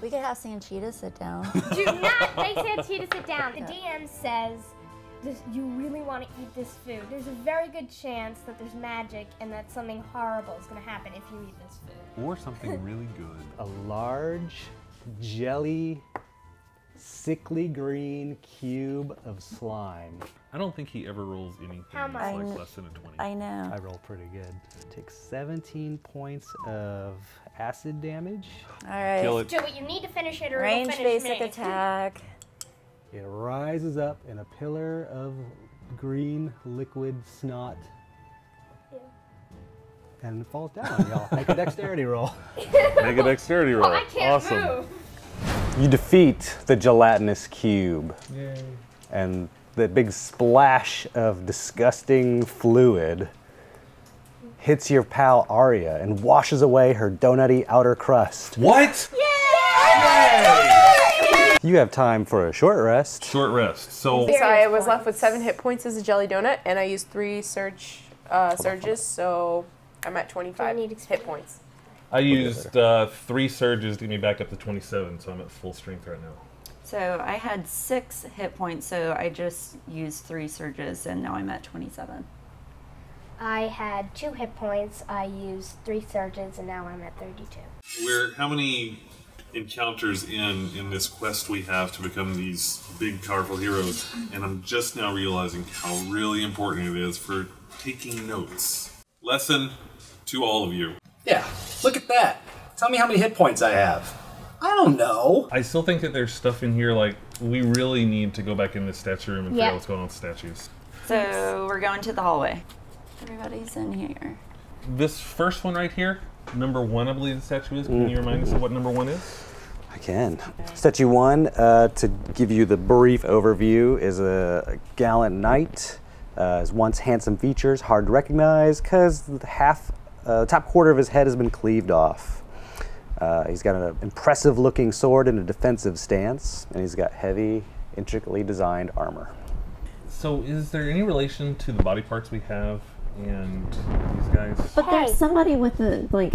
We could have Sanchita sit down. Do not make Sanchita sit down. The DM says, you really want to eat this food. There's a very good chance that there's magic and that something horrible is going to happen if you eat this food. Or something really good. A large, jelly, sickly green cube of slime. I don't think he ever rolls anything that's like less than a 20. I know. I rolled pretty good. Take 17 points of acid damage. All right. Kill it. Do it. You need to finish it or Range it'll finish basic me. attack. It rises up in a pillar of green liquid snot. And it falls down, y'all. Make a dexterity roll. Make a dexterity roll. I can't Awesome. move. You defeat the gelatinous cube. Yay. And the big splash of disgusting fluid hits your pal Arya and washes away her donutty outer crust. What? You have time for a short rest. Short rest. So I was left with 7 hit points as a jelly donut, and I used 3 surges, so I'm at 25 hit points. I used 3 surges to get me back up to 27, so I'm at full strength right now. So I had 6 hit points, so I just used 3 surges, and now I'm at 27. I had 2 hit points. I used 3 surges, and now I'm at 32. We're how many encounters in this quest we have to become these big, powerful heroes, and I'm just now realizing how really important it is for taking notes. Lesson to all of you. Yeah, look at that. Tell me how many hit points I have. I don't know. I still think that there's stuff in here, like, we really need to go back in the statue room and figure out what's going on with statues. So we're going to the hallway. Everybody's in here. This first one right here, number 1, I believe the statue is. Can you remind us of what number 1 is? I can. Statue 1, to give you the brief overview, is a gallant knight. His once handsome features, hard to recognize because the top quarter of his head has been cleaved off. He's got an impressive looking sword in a defensive stance, and he's got heavy, intricately designed armor. So is there any relation to the body parts we have and these guys? But there's somebody with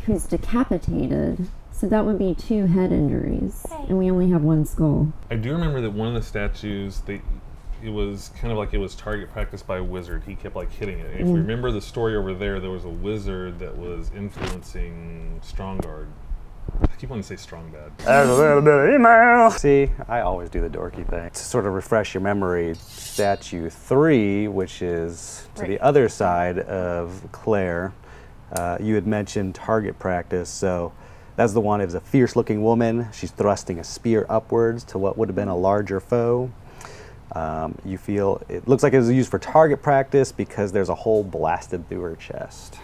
who's decapitated, so that would be 2 head injuries, and we only have 1 skull. I do remember that one of the statues, it was kind of like it was target practice by a wizard. He kept like hitting it. And if we remember the story over there, there was a wizard that was influencing Strongguard. I keep wanting to say Strong Bad. There's a little bit of email. See, I always do the dorky thing. To sort of refresh your memory, statue 3, which is to the other side of Claire, you had mentioned target practice. So that's the one. It was a fierce-looking woman. She's thrusting a spear upwards to what would have been a larger foe. You feel it looks like it was used for target practice because there's a hole blasted through her chest.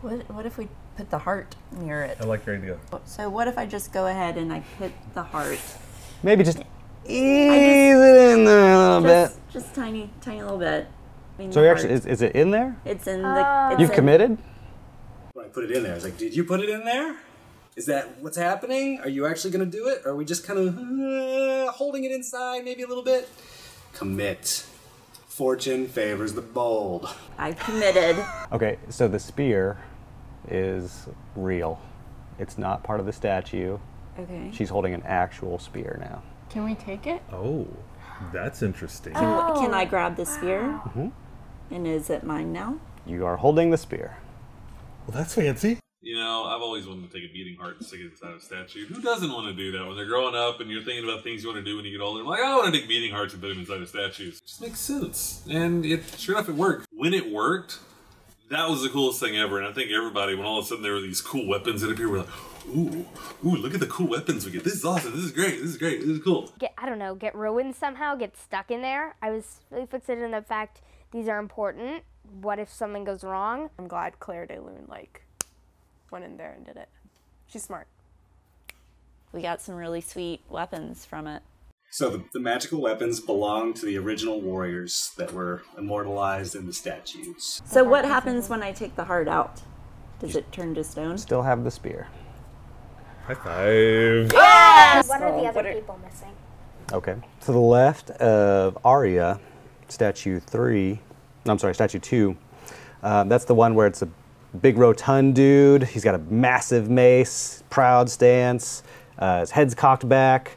What if we put the heart near it? I like your idea. So what if I just go ahead and I put the heart? Maybe just ease it in there a little bit. Just tiny little bit. I mean, So you're actually, is it in there? It's in the. You've committed? When I put it in there, I was like, did you put it in there? Is that what's happening? Are you actually going to do it? Or are we just kind of holding it inside maybe a little bit? Commit. Fortune favors the bold. I've committed. Okay, so the spear is real. It's not part of the statue. Okay. She's holding an actual spear now. Can we take it? Oh, that's interesting. Can I grab the spear? And is it mine now? You are holding the spear. Well, that's fancy. You know, I've always wanted to take a beating heart and stick it inside a statue. Who doesn't want to do that when they're growing up and you're thinking about things you want to do when you get older? Like, I want to take beating hearts and put them inside of statues. It just makes sense. And sure enough, it worked. When it worked, that was the coolest thing ever. And I think everybody, when all of a sudden there were these cool weapons that appeared, we're like, ooh, look at the cool weapons we get. This is awesome. This is great. This is great. This is cool. I don't know, get ruined somehow, get stuck in there. I was really fixated on the fact these are important. What if something goes wrong? I'm glad Claire de Lune, went in there and did it. She's smart. We got some really sweet weapons from it. So the magical weapons belong to the original warriors that were immortalized in the statues. So what happens when I take the heart out? Does it turn to stone? Still have the spear. High five. Yes! What are the other people missing? Okay. To the left of Arya, statue 2, that's the one where it's a big rotund dude. He's got a massive mace, proud stance. His head's cocked back.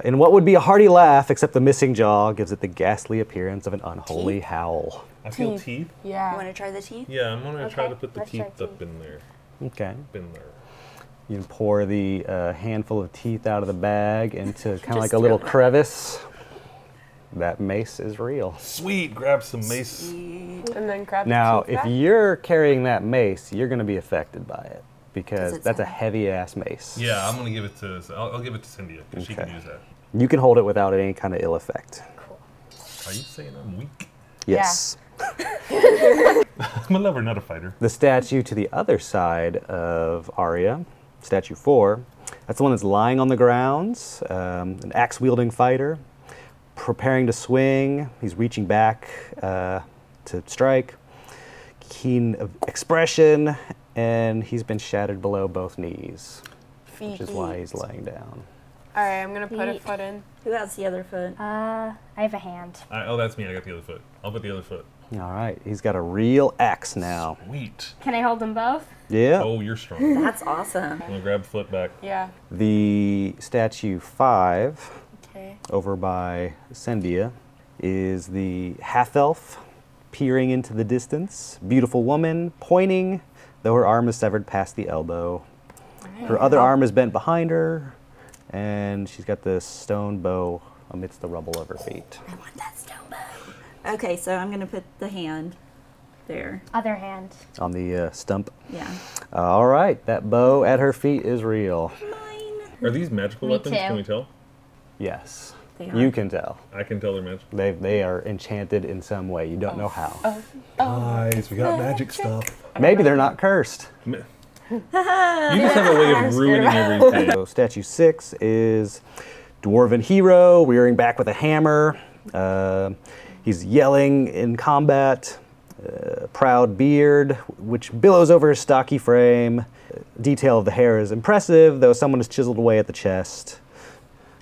In what would be a hearty laugh, except the missing jaw gives it the ghastly appearance of an unholy howl. I feel teeth. Yeah. You want to try the teeth? Yeah, I'm gonna try to put the let's try teeth up in there. Okay. Up in there. You can pour the handful of teeth out of the bag into kind of like a Just little throw it. crevice. That mace is real. Sweet, grab some mace. And then grab Now, the teeth if back. you're carrying that mace, you're going to be affected by it because it's that's a heavy. heavy-ass mace. Yeah, I'm gonna give it to. I'll give it to Cynthia because she can Okay. use that. You can hold it without any kind of ill effect. Are you saying I'm weak? Yes. I'm a lover, not a fighter. The statue to the other side of Arya, statue 4, that's the one that's lying on the ground, an axe-wielding fighter, preparing to swing. He's reaching back to strike. Keen of expression, and he's been shattered below both knees, which is why he's laying down. All right, I'm gonna put a Feet. foot in. Who has the other foot? I have a hand. Oh, that's me. I got the other foot. I'll put the other foot. All right, he's got a real axe now. Sweet. Can I hold them both? Yeah. Oh, you're strong. That's awesome. I'm gonna grab the foot back. Yeah. The statue 5, Okay. over by Sendia, is the half-elf peering into the distance. Beautiful woman, pointing, though her arm is severed past the elbow. Her other arm is bent behind her, and she's got the stone bow amidst the rubble of her feet. I want that stone bow. Okay, so I'm gonna put the hand there. Other hand. On the stump. Yeah. All right, that bow at her feet is real. Mine. Are these magical Me weapons? too. Can we tell? Yes, They are. you can tell. I can tell they're magical. They are enchanted in some way. You don't know how. Nice, we got magic stuff. Maybe they're not cursed. You just have a way of ruining everything. So statue 6 is dwarven hero, rearing back with a hammer. He's yelling in combat. Proud beard, which billows over his stocky frame. Detail of the hair is impressive, though someone has chiseled away at the chest,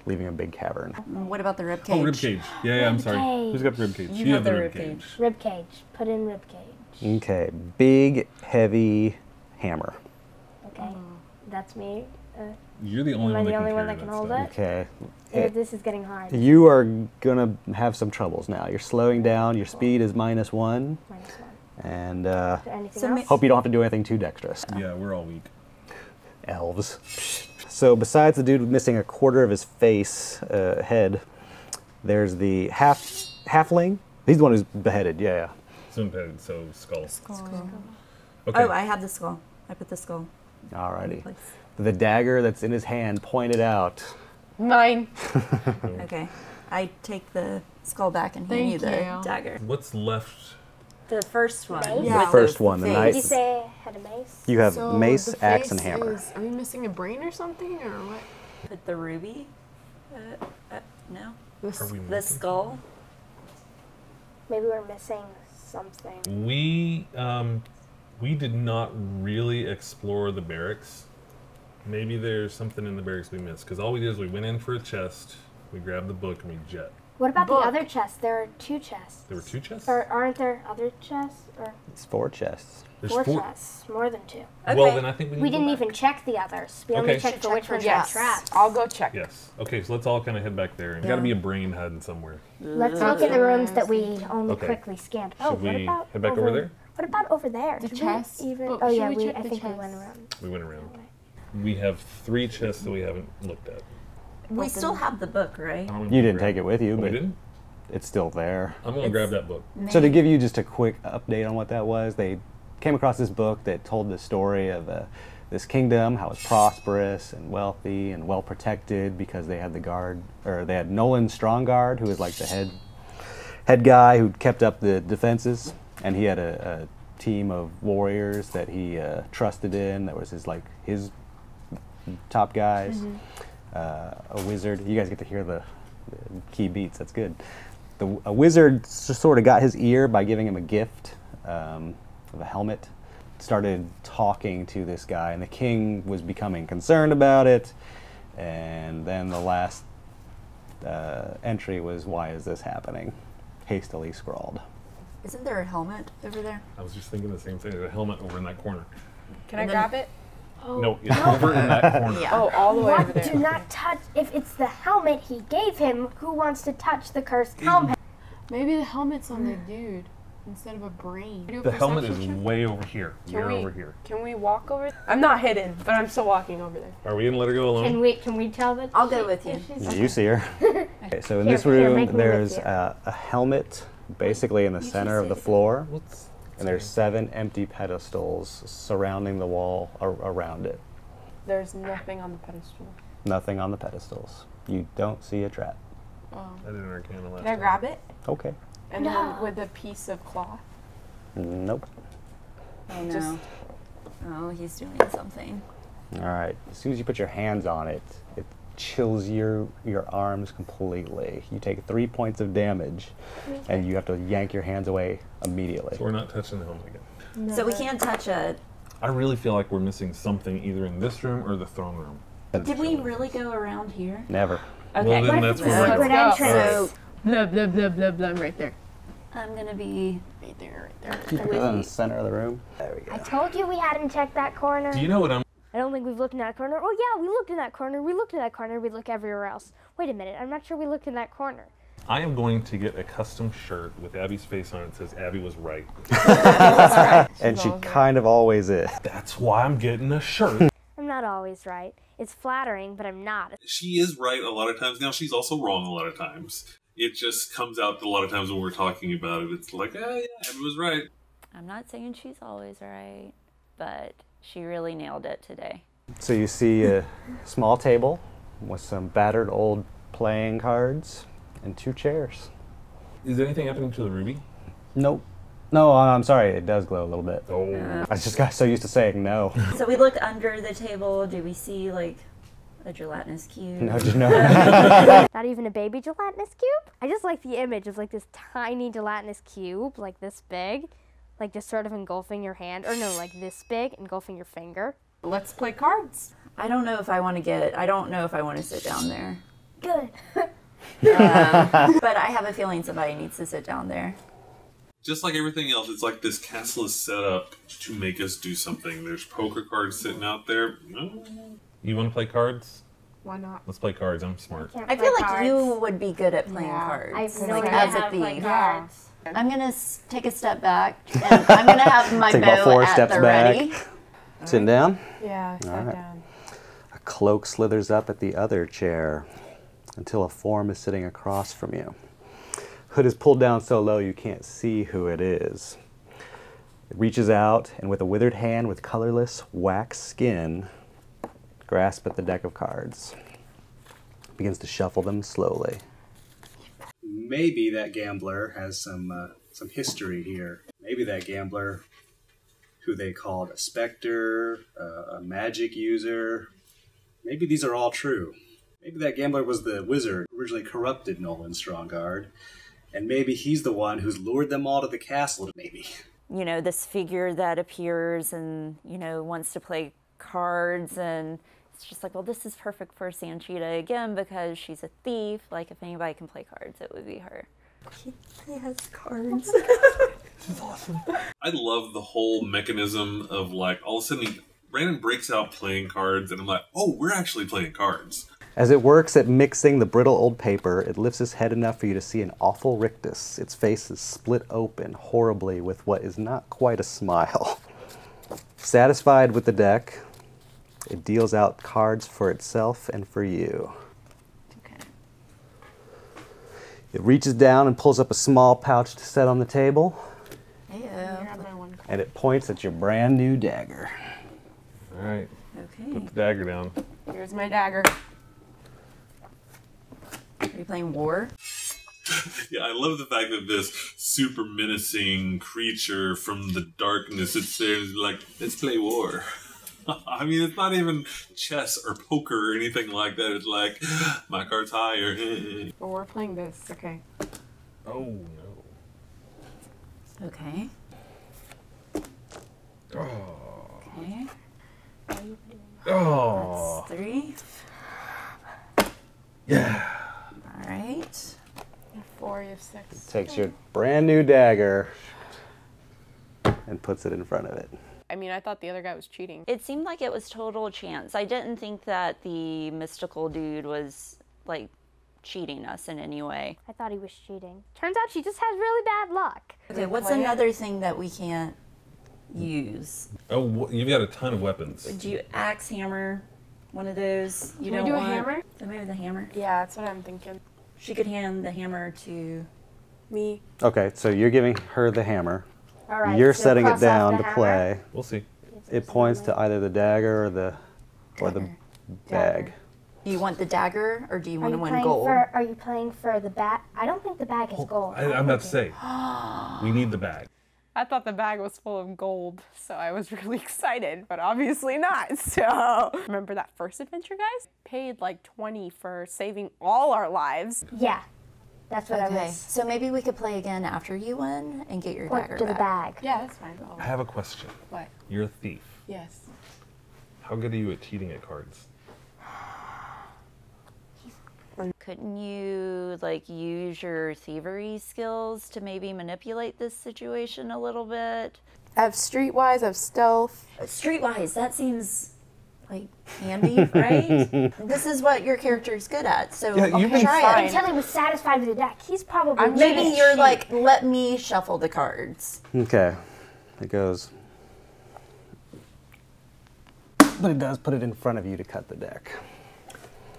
leaving a big cavern. What about the rib cage? Oh, rib cage. Yeah, I'm sorry. Rib Who's got the rib cage? You You have the rib cage. Rib cage. Put in rib cage. Okay, big, heavy hammer. Okay. That's me. You're the only Am I one the that only can one carry that can that hold stuff. it? Okay. This is getting hard. You are gonna have some troubles now. You're slowing down. Your speed is -1, -1. and Is there anything So else? hope you don't have to do anything too dexterous. Yeah, we're all weak. Elves. So besides the dude missing a quarter of his face, head, there's the halfling. He's the one who's beheaded. Yeah. Zoom head, so skull. Skull. Okay. Oh, I have the skull. I put the skull in Alrighty. place. The dagger that's in his hand pointed out. 9. Okay. I take the skull back and hand you the Thank you. dagger. What's left? The first one. Mace? The with first the one, the face. knight. Did you say I had a mace? You have So mace, the axe, and face hammer. Are we missing a brain or something, or what? Put the ruby. No. Are we The missing? skull. Maybe we're missing something. We did not really explore the barracks. Maybe there's something in the barracks we missed. Because all we did is we went in for a chest, we grabbed the book, and we jet. What about Book. the other chests? There are 2 chests. There were 2 chests? Or aren't there other chests? Or It's 4 chests. There's 4 4. chests? More than 2. Okay. Well, then I think we need We to go didn't back. even check the others. We only Okay. checked for which ones got Yes. trapped. I'll go check. Yes. Okay, so let's all kind of head back there. There's got to be a brain hiding somewhere. Let's look in the rooms that we only Okay. quickly scanned. Should Oh, what we about head back over there? What about over there? The Should we chest? Even, But oh should yeah, we check I the think we chest? went around. We went around. We have 3 chests that we haven't looked at. We still have the book, right? You didn't take it with you, Oh, we but didn't? it's still there. I'm going to grab that book. So to give you just a quick update on what that was, they came across this book that told the story of this kingdom, how it's prosperous and wealthy and well protected because they had the guard, or they had Nolan Strongguard, who was like the head guy who kept up the defenses, and he had a team of warriors that he trusted in. That was his top guys. A wizard. You guys get to hear the key beats. That's good. A wizard sort of got his ear by giving him a gift of a helmet. Started talking to this guy, and the king was becoming concerned about it. And then the last entry was, "Why is this happening?" Hastily scrawled. Isn't there a helmet over there? I was just thinking the same thing. There's a helmet over in that corner. Can I And then- grab it? No, it's over in that corner. Yeah. Oh, all the way over What? there. Do not touch. If it's the helmet he gave him, who wants to touch the cursed helmet? Maybe the helmet's on the dude instead of a brain. The helmet is way over here. We're over here. Can we walk over? I'm not hidden, but I'm still walking over there. Are we gonna let her go alone? Can we tell that? I'll go with you. You see her. Okay, so in this Here, room, make me there's with you. a helmet basically in the center of the floor, and there's 7 empty pedestals surrounding the wall around it. There's nothing on the pedestal. Nothing on the pedestals. You don't see a trap. Oh. I didn't understand the last Can I grab it? Okay. And then with a piece of cloth. Nope. Oh no. Just- Oh, he's doing something. All right. As soon as you put your hands on it, it chills your arms completely. You take 3 points of damage, and you have to yank your hands away immediately. So we're not touching the helmet again. So we can't touch it. I really feel like we're missing something either in this room or the throne room. Did we really go around here? Never. Okay. Well, then What that's if it's where a we're secret going. entrance? So Blah, blah, blah, blah, blah, right there. I'm gonna be Right there, right there. Keep it in the center of the room. There we I go. told you we hadn't checked that corner. Do you know what I'm? I don't think we've looked in that corner. Oh yeah, we looked in that corner. We looked in that corner. We look everywhere else. Wait a minute. I'm not sure we looked in that corner. I am going to get a custom shirt with Abby's face on it that says Abby was right. And she kind of always is. That's why I'm getting a shirt. I'm not always right. It's flattering, but I'm not. She is right a lot of times. Now she's also wrong a lot of times. It just comes out a lot of times when we're talking about it. It's like, oh yeah, Abby was right. I'm not saying she's always right, but she really nailed it today. So you see a small table with some battered old playing cards and 2 chairs. Is anything happening to the ruby? Nope. No, I'm sorry. It does glow a little bit. Oh. I just got so used to saying no. So we look under the table. Do we see like a gelatinous cube? No, just no. Not even a baby gelatinous cube? I just like the image of like this tiny gelatinous cube, like this big, like just sort of engulfing your hand. Or no, like this big, engulfing your finger. Let's play cards. I don't know if I want to get. I don't know if I want to sit down there. Good. But I have a feeling somebody needs to sit down there. Just like everything else, it's like this castle is set up to make us do something. There's poker cards sitting out there. You want to play cards? Why not? Let's play cards. I'm smart. I feel like you would be good at playing Yeah. cards. I have no like idea as how a to play thief. cards. I'm gonna take a step back, and I'm gonna have my Take about bow 4 at steps the back. ready. Sitting down. Yeah, sit right. down. A cloak slithers up at the other chair until a form is sitting across from you. Hood is pulled down so low you can't see who it is. It reaches out and with a withered hand with colorless wax skin, grasp at the deck of cards. Begins to shuffle them slowly. Maybe that gambler has some history here. Maybe that gambler, who they called a specter, a magic user, maybe these are all true. Maybe that gambler was the wizard who originally corrupted Nolan Strongard, and maybe he's the one who's lured them all to the castle, maybe. You know, this figure that appears and, you know, wants to play cards, and it's just like, well, this is perfect for Sanchita again because she's a thief. Like, if anybody can play cards, it would be her. He has cards. This is awesome. I love the whole mechanism of like, all of a sudden, Brandon breaks out playing cards, and I'm like, oh, we're actually playing cards. As it works at mixing the brittle old paper, it lifts its head enough for you to see an awful rictus. Its face is split open horribly with what is not quite a smile. Satisfied with the deck, it deals out cards for itself and for you. Okay. It reaches down and pulls up a small pouch to set on the table, and it points at your brand new dagger. All right. Okay. Put the dagger down. Here's my dagger. Are you playing war? Yeah, I love the fact that this super menacing creature from the darkness, it says like, let's play war. I mean, it's not even chess or poker or anything like that. It's like, my card's higher. Well, we're playing this, okay. Oh, no. Okay. Oh. Okay. Oh. That's 3. Yeah. All right. 4, you have 6. Takes your brand new dagger and puts it in front of it. I mean, I thought the other guy was cheating. It seemed like it was total chance. I didn't think that the mystical dude was, like, cheating us in any way. I thought he was cheating. Turns out she just has really bad luck. Okay, what's another thing that we can't use? Oh, you've got a ton of weapons. Would you axe, hammer, one of those? You Can don't we do want a hammer? So maybe the hammer. Yeah, that's what I'm thinking. She could hand the hammer to Me. Okay, so you're giving her the hammer. All right. You're so setting it cross off down the to hammer. play. We'll see. It points to either the dagger or the Dagger. bag. Do you want the dagger, or do you Are want you to win playing gold? are you playing for the bag? I don't think the bag is gold. I'm about to say, we need the bag. I thought the bag was full of gold, so I was really excited, but obviously not. So, remember that first adventure, guys? Paid like 20 for saving all our lives. Yeah, that's what I Okay, was. so maybe we could play again after you win and get your Or dagger to the back. bag. Yeah, that's fine. I have a question. What? You're a thief. Yes. How good are you at cheating at cards? Couldn't you, like, use your thievery skills to maybe manipulate this situation a little bit? I have streetwise, I have stealth. Streetwise, that seems, like, handy, right? This is what your character's good at, so Yeah, you've been try it. Until he was satisfied with the deck, he's probably Maybe cheating. you're like, let me shuffle the cards. Okay, it goes. But it does put it in front of you to cut the deck.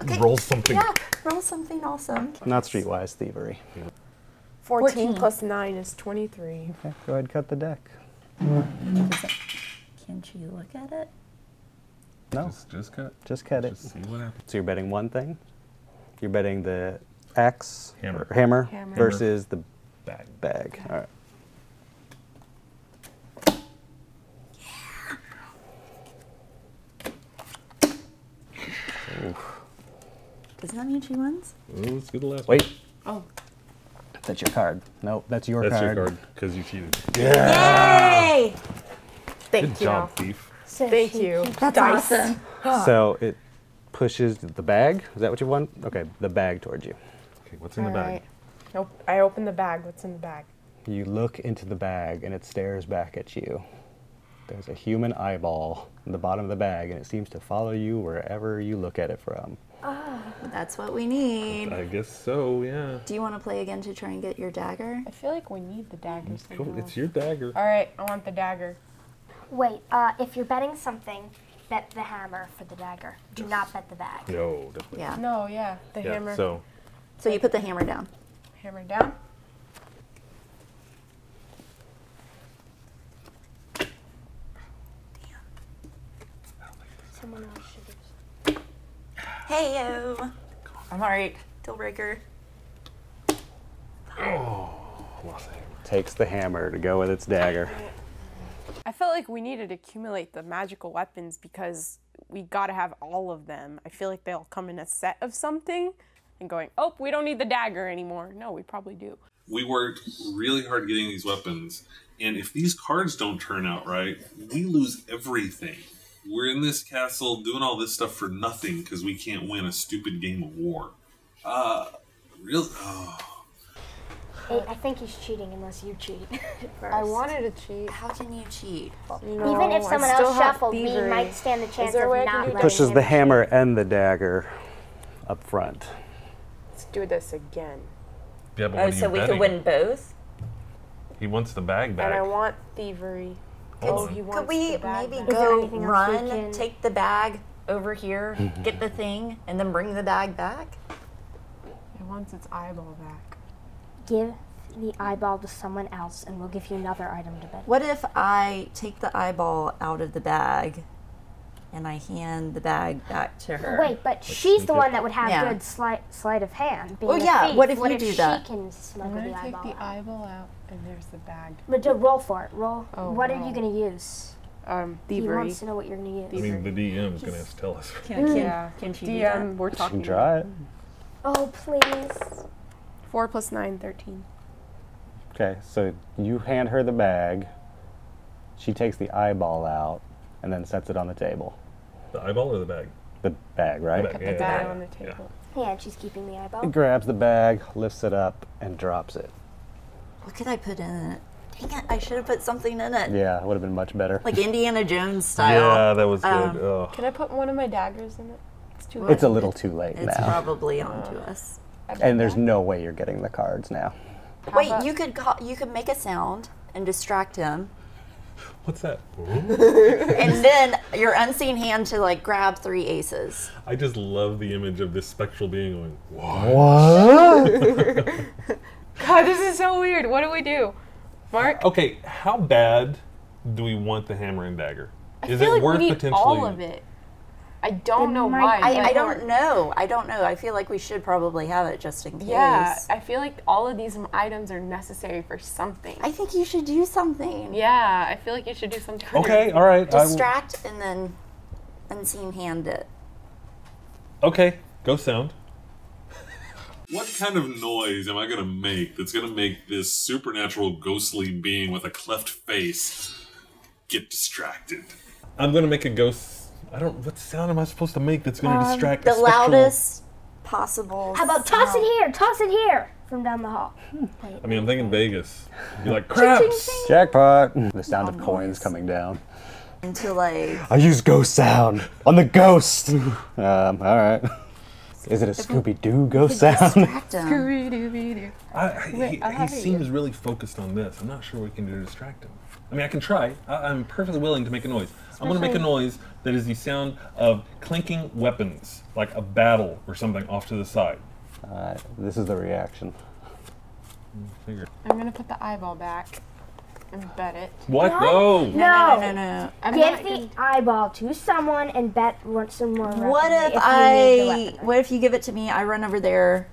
Okay. Roll something. Yeah, roll something awesome. Not streetwise thievery. 14 plus 9 is 23. Okay, go ahead, cut the deck. Can't you look at it? No, Just cut. just cut it. Just see what happens. So you're betting one thing. You're betting the axe, Hammer. or hammer, Hammer. versus the Bag. bag. All right. Doesn't that mean she wins? Oh, let's do the last Wait, one. Oh. that's your card. Nope, that's your That's card. your card, because you cheated. Yay! Thank Good you. job, thief. So Thank she- you. That's Dice. awesome. So it pushes the bag. Is that what you want? Okay, the bag towards you. Okay, what's in the bag? Alright. Nope. I open the bag. What's in the bag? You look into the bag and it stares back at you. There's a human eyeball in the bottom of the bag and it seems to follow you wherever you look at it from. That's what we need. I guess so, yeah. Do you want to play again to try and get your dagger? I feel like we need the dagger somehow. Cool, it's your dagger. Alright, I want the dagger. Wait, if you're betting something, bet the hammer for the dagger. Do not bet the bag. No, definitely. Yeah. No, yeah. The Yeah, hammer. so So you put the hammer down. Hammer down. Someone else should have. Hey yo. I'm alright. Deal breaker. Takes the hammer to go with its dagger. I felt like we needed to accumulate the magical weapons because we gotta have all of them. I feel like they'll come in a set of something and going, oh, we don't need the dagger anymore. No, we probably do. we worked really hard getting these weapons, and if these cards don't turn out right, we lose everything. We're in this castle doing all this stuff for nothing because we can't win a stupid game of war. Really? Oh. I think he's cheating unless you cheat first. I wanted to cheat. How can you cheat? No, Even if I someone still else have shuffled, we thievery. might stand the chance there a of way I can not do letting that? Pushes him the cheat. hammer and the dagger up front. Let's do this again. Yeah, but Oh, so we could win both? He wants the bag back. And I want thievery. Oh, he wants Could we the bag maybe back. Is there go anything else we run, can- take the bag over here, get the thing, and then bring the bag back? It wants its eyeball back. Give the eyeball to someone else, and we'll give you another item to bet. What if I take the eyeball out of the bag and I hand the bag back to her? Wait, but she's the one that would have Yeah. good sleight of hand. Being Oh, a yeah, thief. what if you do she that? can I'm smuggle gonna the take eyeball the out? eyeball out, and there's the bag. But roll for it. Roll. Oh, what are roll. you going to use? Thievery. He wants to know what you're going to I use. mean, the DM is going to have to tell us. Yeah. Can she do that? DM, we're You talking. can try it. Oh, please. 4 plus 9, 13. Okay, so you hand her the bag. She takes the eyeball out and then sets it on the table. The eyeball or the bag? The bag, right? The bag, The yeah, bag yeah, on the yeah. table. Yeah, and she's keeping the eyeball. He grabs the bag, lifts it up, and drops it. What could I put in it? Dang it, I should have put something in it. Yeah, it would have been much better. Like Indiana Jones style. Yeah, that was good. Ugh. Can I put one of my daggers in it? It's too It's a little too late It's now. probably onto us. And there's no way you're getting the cards now. Wait, you could make a sound and distract him. What's that? And then your unseen hand to like grab 3 aces. I just love the image of this spectral being going, what? God, this is so weird. What do we do? Mark? Okay, how bad do we want the hammer and dagger? I feel like we need all of it. I don't know why. I don't know. I don't know. I feel like we should probably have it just in case. Yeah, I feel like all of these items are necessary for something. I think you should do something. Yeah, I feel like you should do something. Okay, all right. Distract and then unseen hand it. Okay, go sound. What kind of noise am I going to make that's going to make this supernatural ghostly being with a cleft face get distracted? I'm going to make a ghost... what sound am I supposed to make that's going to distract the loudest possible. How about toss it here from down the hall. I mean, I'm thinking Vegas. Be like, craps! Jackpot! The sound of coins coming down. Into like... I use ghost sound on the ghost! All right. Is it a Scooby-Doo ghost sound? Distract him. Scooby-Dooby-Doo. He seems really focused on this. I'm not sure what we can do to distract him. I mean, I can try. I'm perfectly willing to make a noise. I'm going to make a noise that is the sound of clinking weapons, like a battle or something off to the side. Alright, this is the reaction. Figure. I'm going to put the eyeball back and bet it. What? No! No. Give the eyeball to someone and bet some more. What if you give it to me, I run over there,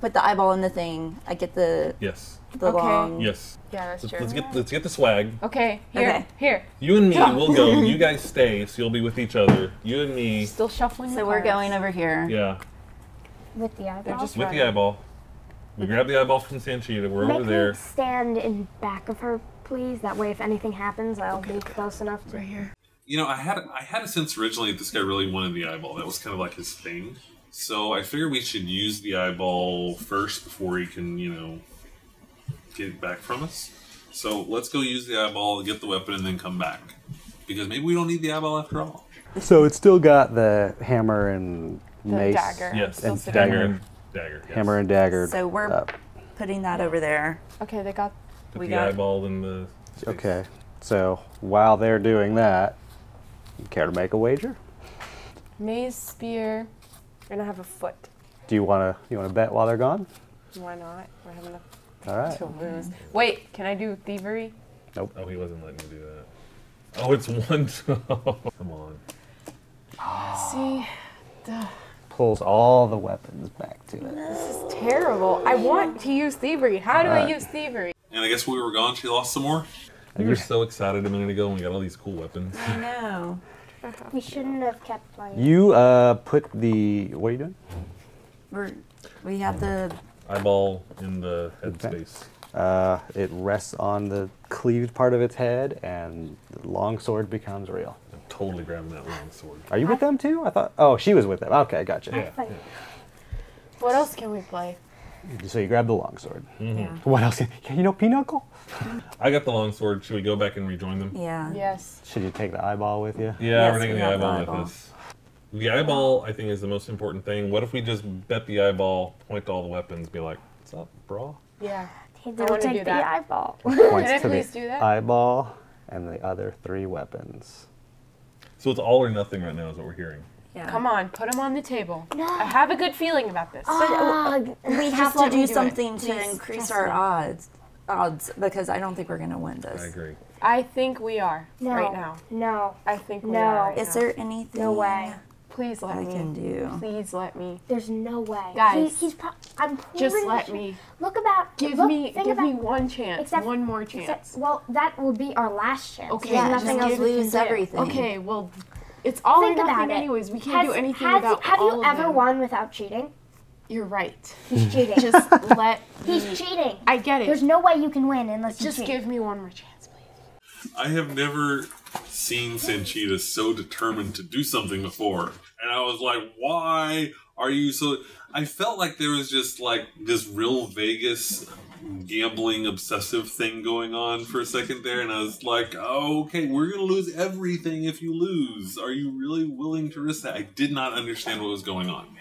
put the eyeball in the thing, I get the Yes. long... Yes. Yeah, that's true. Let's get the swag. Okay, here. You and me, we'll go. You guys stay, so you'll be with each other. You and me. Still shuffling the So we're cards. going over here. Yeah. With the eyeball. just With the eyeball. We grab the eyeball from Sanchita. We're over Make there. me stand in back of her, please. That way, if anything happens, I'll be close enough to here. You know, I had a sense originally that this guy really wanted the eyeball. That was kind of like his thing. So I figured we should use the eyeball first before he can, get it back from us. So let's go use the eyeball, get the weapon, and then come back. Because maybe we don't need the eyeball after all. So it's still got the hammer and mace. Dagger. Yes, And hammer dagger. and dagger. Yes. Hammer and dagger. So we're putting that over there. Okay, they got... Put we the got- eyeball in the space. Okay, so while they're doing that, you care to make a wager? Maze, spear. We're gonna have a foot. Do you wanna bet while they're gone? Why not? We're having a All right. to lose. Wait, can I do thievery? Oh, he wasn't letting me do that. Oh, it's one. Come on. See, Pulls all the weapons back to it. this is terrible. I want to use thievery. How do I use thievery? And I guess when we were gone, she lost some more. We were so excited a minute ago when we got all these cool weapons. I know. We shouldn't have kept playing. You put the, what are you doing? We have the... Eyeball in the head Okay. space. It rests on the cleaved part of its head, and the longsword becomes real. I'm totally grabbing that long sword. Are you with them too? I thought. Oh, she was with them. Okay, gotcha. Yeah. What else can we play? So you grab the longsword. Yeah. What else? You know Pinochle? I got the long sword. Should we go back and rejoin them? Yeah. Yes. Should you take the eyeball with you? Yeah, Yes, we're taking we the have the eyeball eyeball. with us. The eyeball, I think, is the most important thing. What if we just bet the eyeball, point to all the weapons, be like, "What's up, bro?" Yeah. They'll wanna take do the that. eyeball. Points Can I to please the do that? eyeball and the other 3 weapons. So it's all or nothing right now, is what we're hearing. Yeah. Come on, put them on the table. I have a good feeling about this. We have to let me do do it, something to please. increase Trust our me. odds because I don't think we're gonna win this. I agree. I think we are No. right now. No. I think we No. are. Right Is now. there anything? No way. Please let I me. can do? Please let me. There's no way. Guys, I'm Just pretty let sure- me. Look about. Give look, me. think Give about, me one chance. except- one more except- chance. well, that will be our last chance. Okay, There's Yeah, nothing just else we lose can do. everything. Okay. Well, it's all Think or about nothing it. anyways. We can't do anything without Have all you of ever them. won without cheating? You're right. He's cheating. Just let. He's cheating. I get it. There's no way you can win unless you Just cheat. give me one more chance, please. I have never seen Sanchita so determined to do something before. And I was like, why are you so... I felt like there was just like this real Vegas gambling obsessive thing going on for a second there, and I was like, oh, okay, we're gonna lose everything if you lose. Are you really willing to risk that? I did not understand what was going on.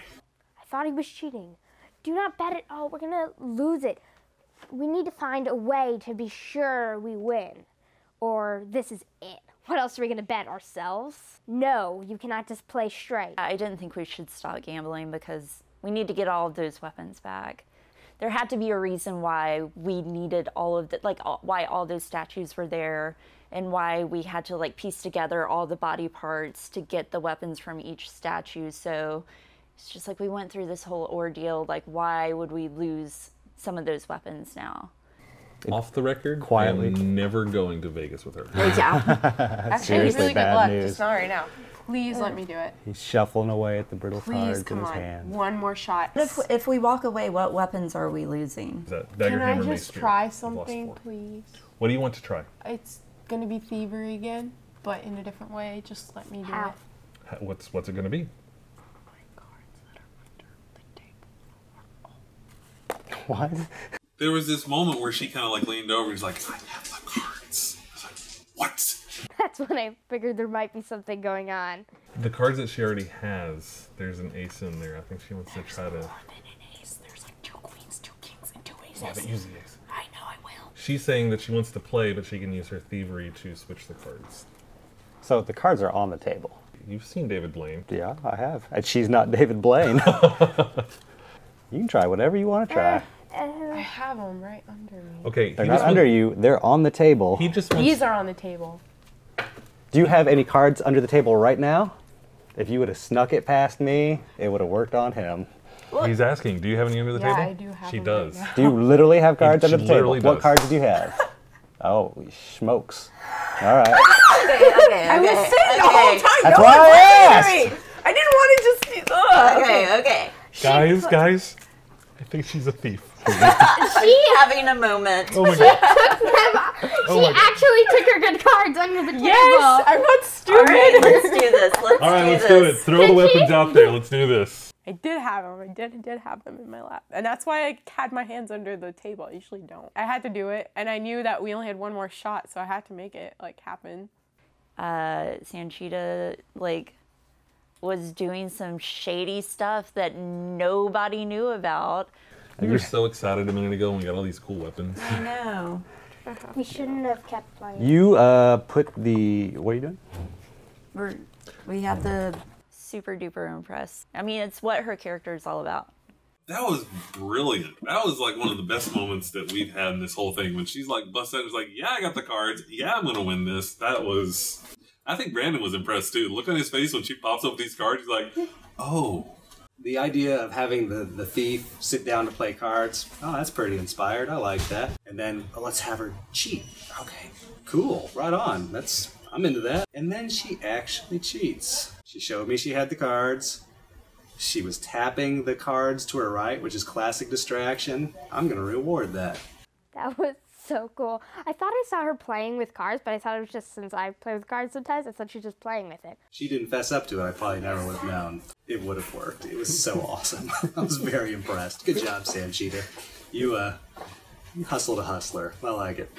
I thought he was cheating. Do not bet it all. We're gonna lose it. We need to find a way to be sure we win, or this is it. What else are we gonna bet, ourselves? No, you cannot just play straight. I didn't think we should stop gambling because we need to get all of those weapons back. There had to be a reason why we needed all of the, why all those statues were there, and why we had to piece together all the body parts to get the weapons from each statue. So it's just we went through this whole ordeal. Why would we lose some of those weapons now? Off the record, Quietly. I'm never going to Vegas with her. Yeah. Actually, Seriously, really good bad luck. news. Just not right now. Please let me do it. He's shuffling away at the brittle Please, cards in come his on. hand. One more shot. If we walk away, what weapons are we losing? That dagger, Can I hammer, just mace, spear. try I've lost something, 4. please? What do you want to try? It's gonna be thievery again, but in a different way. Just let me do How? it. What's it going to be? What? There was this moment where she kind of leaned over. He's like, I have the cards. I was like, what? That's when I figured there might be something going on. The cards that she already has, there's an ace in there. I think she wants to try to... More than an ace. There's 2 queens, 2 kings, and 2 aces. Yeah, but use the ace. I know I will. She's saying that she wants to play, but she can use her thievery to switch the cards. So the cards are on the table. You've seen David Blaine. Yeah, I have. And she's not David Blaine. You can try whatever you want to try. I have them right under me. Okay, They're not under you. They're on the table. He just wants... These are on the table. Do you have any cards under the table right now? If you would have snuck it past me, it would have worked on him. He's asking, do you have any under the table? I do have She them does. right now. Do you literally have cards She under the table? literally What does. cards do you have? Oh, smokes. All right. Okay. I was saying the whole time. That's no why one I listened to me. I didn't want to just. Ugh. Okay. Guys, I think she's a thief. She having a moment. Oh my god. She actually took her good cards under the table. Yes, I'm not All stupid. right, let's do this. Let's do it. Throw the weapons out there. Let's do this. I did have them. I did have them in my lap. And that's why I had my hands under the table. I usually don't. I had to do it, and I knew that we only had one more shot, so I had to make it happen. Sanchita was doing some shady stuff that nobody knew about. We were so excited a minute ago when we got all these cool weapons. I know. We shouldn't have kept playing. You put the... What are you doing? We have the super duper impressed. I mean, it's what her character is all about. That was brilliant. That was one of the best moments that we've had in this whole thing. When she's busted out, she's yeah, I got the cards. Yeah, I'm going to win this. That was... I think Brandon was impressed too. Look on his face when she pops up these cards. He's like, oh. The idea of having the thief sit down to play cards, oh, that's pretty inspired. I like that. And then let's have her cheat. Okay, cool, right on. I'm into that. And then she actually cheats. She showed me she had the cards. She was tapping the cards to her right, which is classic distraction. I'm gonna reward that. That was so cool. I thought I saw her playing with cards, but I thought it was just since I play with cards sometimes, I thought she was just playing with it. She didn't fess up to it. I probably never would have known. It would have worked. It was so awesome. I was very impressed. Good job, Sanchita. You hustled a hustler. I like it.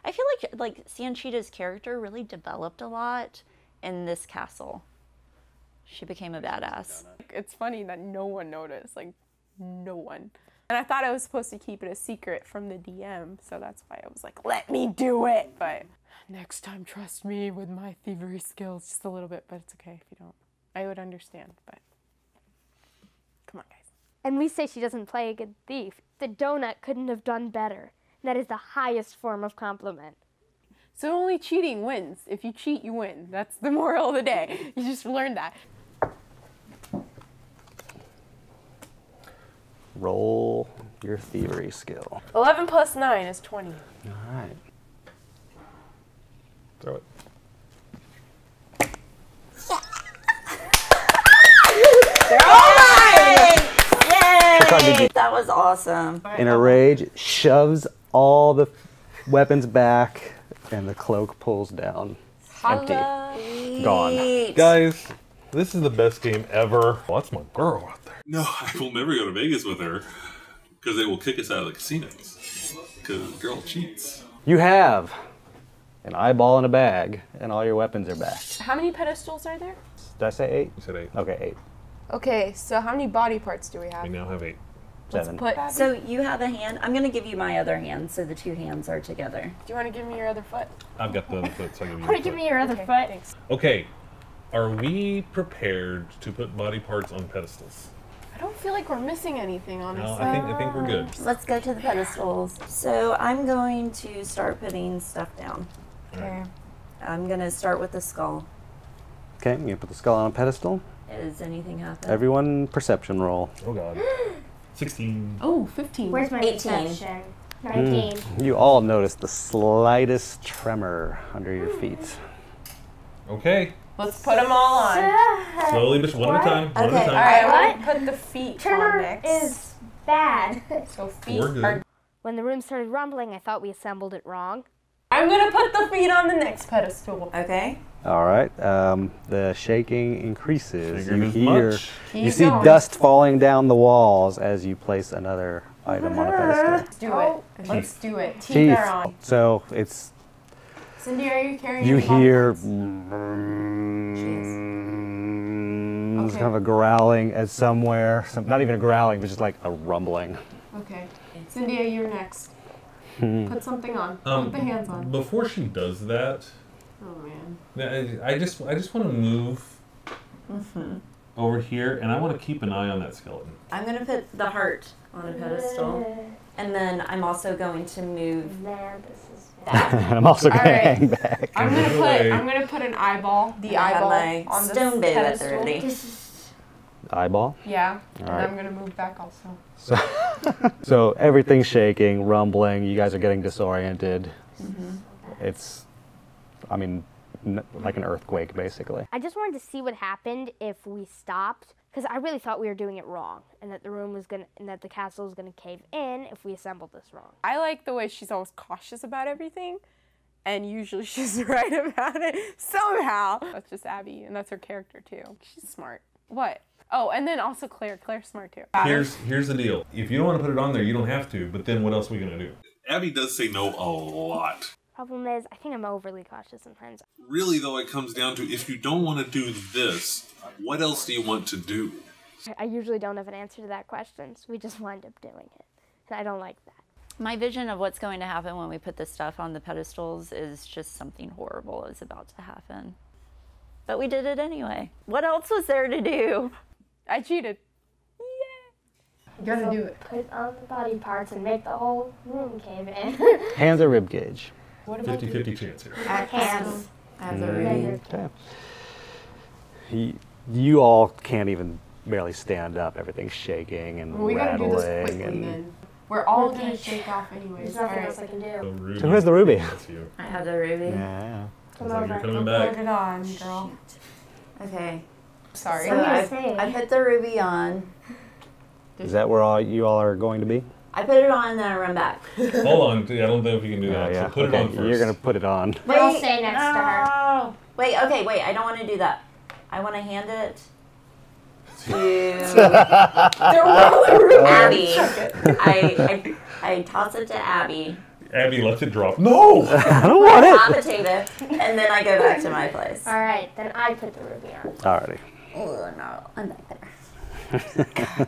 I feel like Sanchita's character really developed a lot in this castle. She became a badass. It's funny that no one noticed. No one. And I thought I was supposed to keep it a secret from the DM, so that's why I was let me do it. But next time, trust me with my thievery skills just a little bit, but it's okay if you don't. I would understand, but come on, guys. And we say she doesn't play a good thief. The donut couldn't have done better. That is the highest form of compliment. So only cheating wins. If you cheat, you win. That's the moral of the day. You just learned that. Roll your thievery skill. 11 plus 9 is 20. All right. Throw it. Yay! That was awesome. In a rage, shoves all the weapons back, and the cloak pulls down. Empty. Gone. Guys, this is the best game ever. Well, that's my girl out there. No, I will never go to Vegas with her. Because they will kick us out of the casinos. Because the girl cheats. You have an eyeball in a bag, and all your weapons are back. How many pedestals are there? Did I say 8? You said 8. Okay, 8. Okay, so how many body parts do we have? We now have 8. 7. Put. So you have a hand. I'm going to give you my other hand so the two hands are together. Do you want to give me your other foot? I've got the other foot, so I'll give you Why the give foot. me your other foot? Thanks. Okay, are we prepared to put body parts on pedestals? I don't feel like we're missing anything, honestly. No, I think we're good. Let's go to the pedestals. So I'm going to start putting stuff down. Okay. I'm going to start with the skull. Okay, you put the skull on a pedestal. Is anything happen? Everyone, perception roll. Oh god. 16. Oh, 15. Where's my 18. perception? 19. You all notice the slightest tremor under your feet. Okay. Let's put them all on. Slowly, just one at a time. One at a Okay. time. All right, What? I'm gonna put the feet on Tremor next. is bad. So feet We're good. are. When the room started rumbling, I thought we assembled it wrong. I'm gonna put the feet on the next pedestal. Okay. All right. The shaking increases. Figured You as hear, much. you Keep see going. dust falling down the walls as you place another item on a pedestal. Let's do it. Let's do it. Teeth Teeth. are on. So it's Cindy, are you carrying you your body hear parts? it's kind of a growling as somewhere. Not even a growling, but just like a rumbling. Okay. Cynthia, you're next. Put something on. Put the hands on. Before she does that, Oh man. I just want to move over here, and I want to keep an eye on that skeleton. I'm going to put the heart on a pedestal. And then I'm also going to move Man, this is I'm also going to All right. hang back. I'm Move away. gonna put an eyeball. The I have eyeball my on the stone bow at the pedestal. ready. Eyeball. Yeah. And right. I'm gonna move back also. So everything's shaking, rumbling. You guys are getting disoriented. It's, I mean, like an earthquake, basically. I just wanted to see what happened if we stopped, because I really thought we were doing it wrong, and that the room was gonna, and that the castle was gonna cave in if we assembled this wrong. I like the way she's always cautious about everything, and usually she's right about it somehow. That's just Abby, and that's her character too. She's smart. What? Oh, and then also Claire. Claire's smart too. Here's the deal. If you don't want to put it on there, you don't have to. But then what else are we gonna do? Abby does say no a lot. Problem is, I think I'm overly cautious sometimes. Really, though, it comes down to if you don't want to do this, what else do you want to do? I usually don't have an answer to that question, so we just wind up doing it, and I don't like that. My vision of what's going to happen when we put this stuff on the pedestals is just something horrible is about to happen. But we did it anyway. What else was there to do? I cheated. You gotta do it. Put on the body parts and make the whole room cave in. Hands or rib gauge. What about 50-50 chance here. Hands. I have the ruby. Okay. You all can't even barely stand up. Everything's shaking and Well, we gotta do rattling. this quickly and then. We're all gonna shake off anyways. There's nothing Alright. else I can do. Ruby. So where's the ruby? That's you. I have the ruby. Yeah. Looks like you're coming Put back. it on, girl. Okay. Sorry. So gonna say. I put the ruby on. Is that where you all are going to be? I put it on and then I run back. Hold on. I don't know if you can do that. So put it on first. You're gonna put it on. I'll stay next to her. No. Wait, okay, wait. I don't want to do that. I want to hand it to Abby. I toss it to Abby. Abby lets it drop. No! I don't want it. Potato it, and then I go back to my place. All right, then I put the ruby on. Alrighty. Oh no, I'm back there.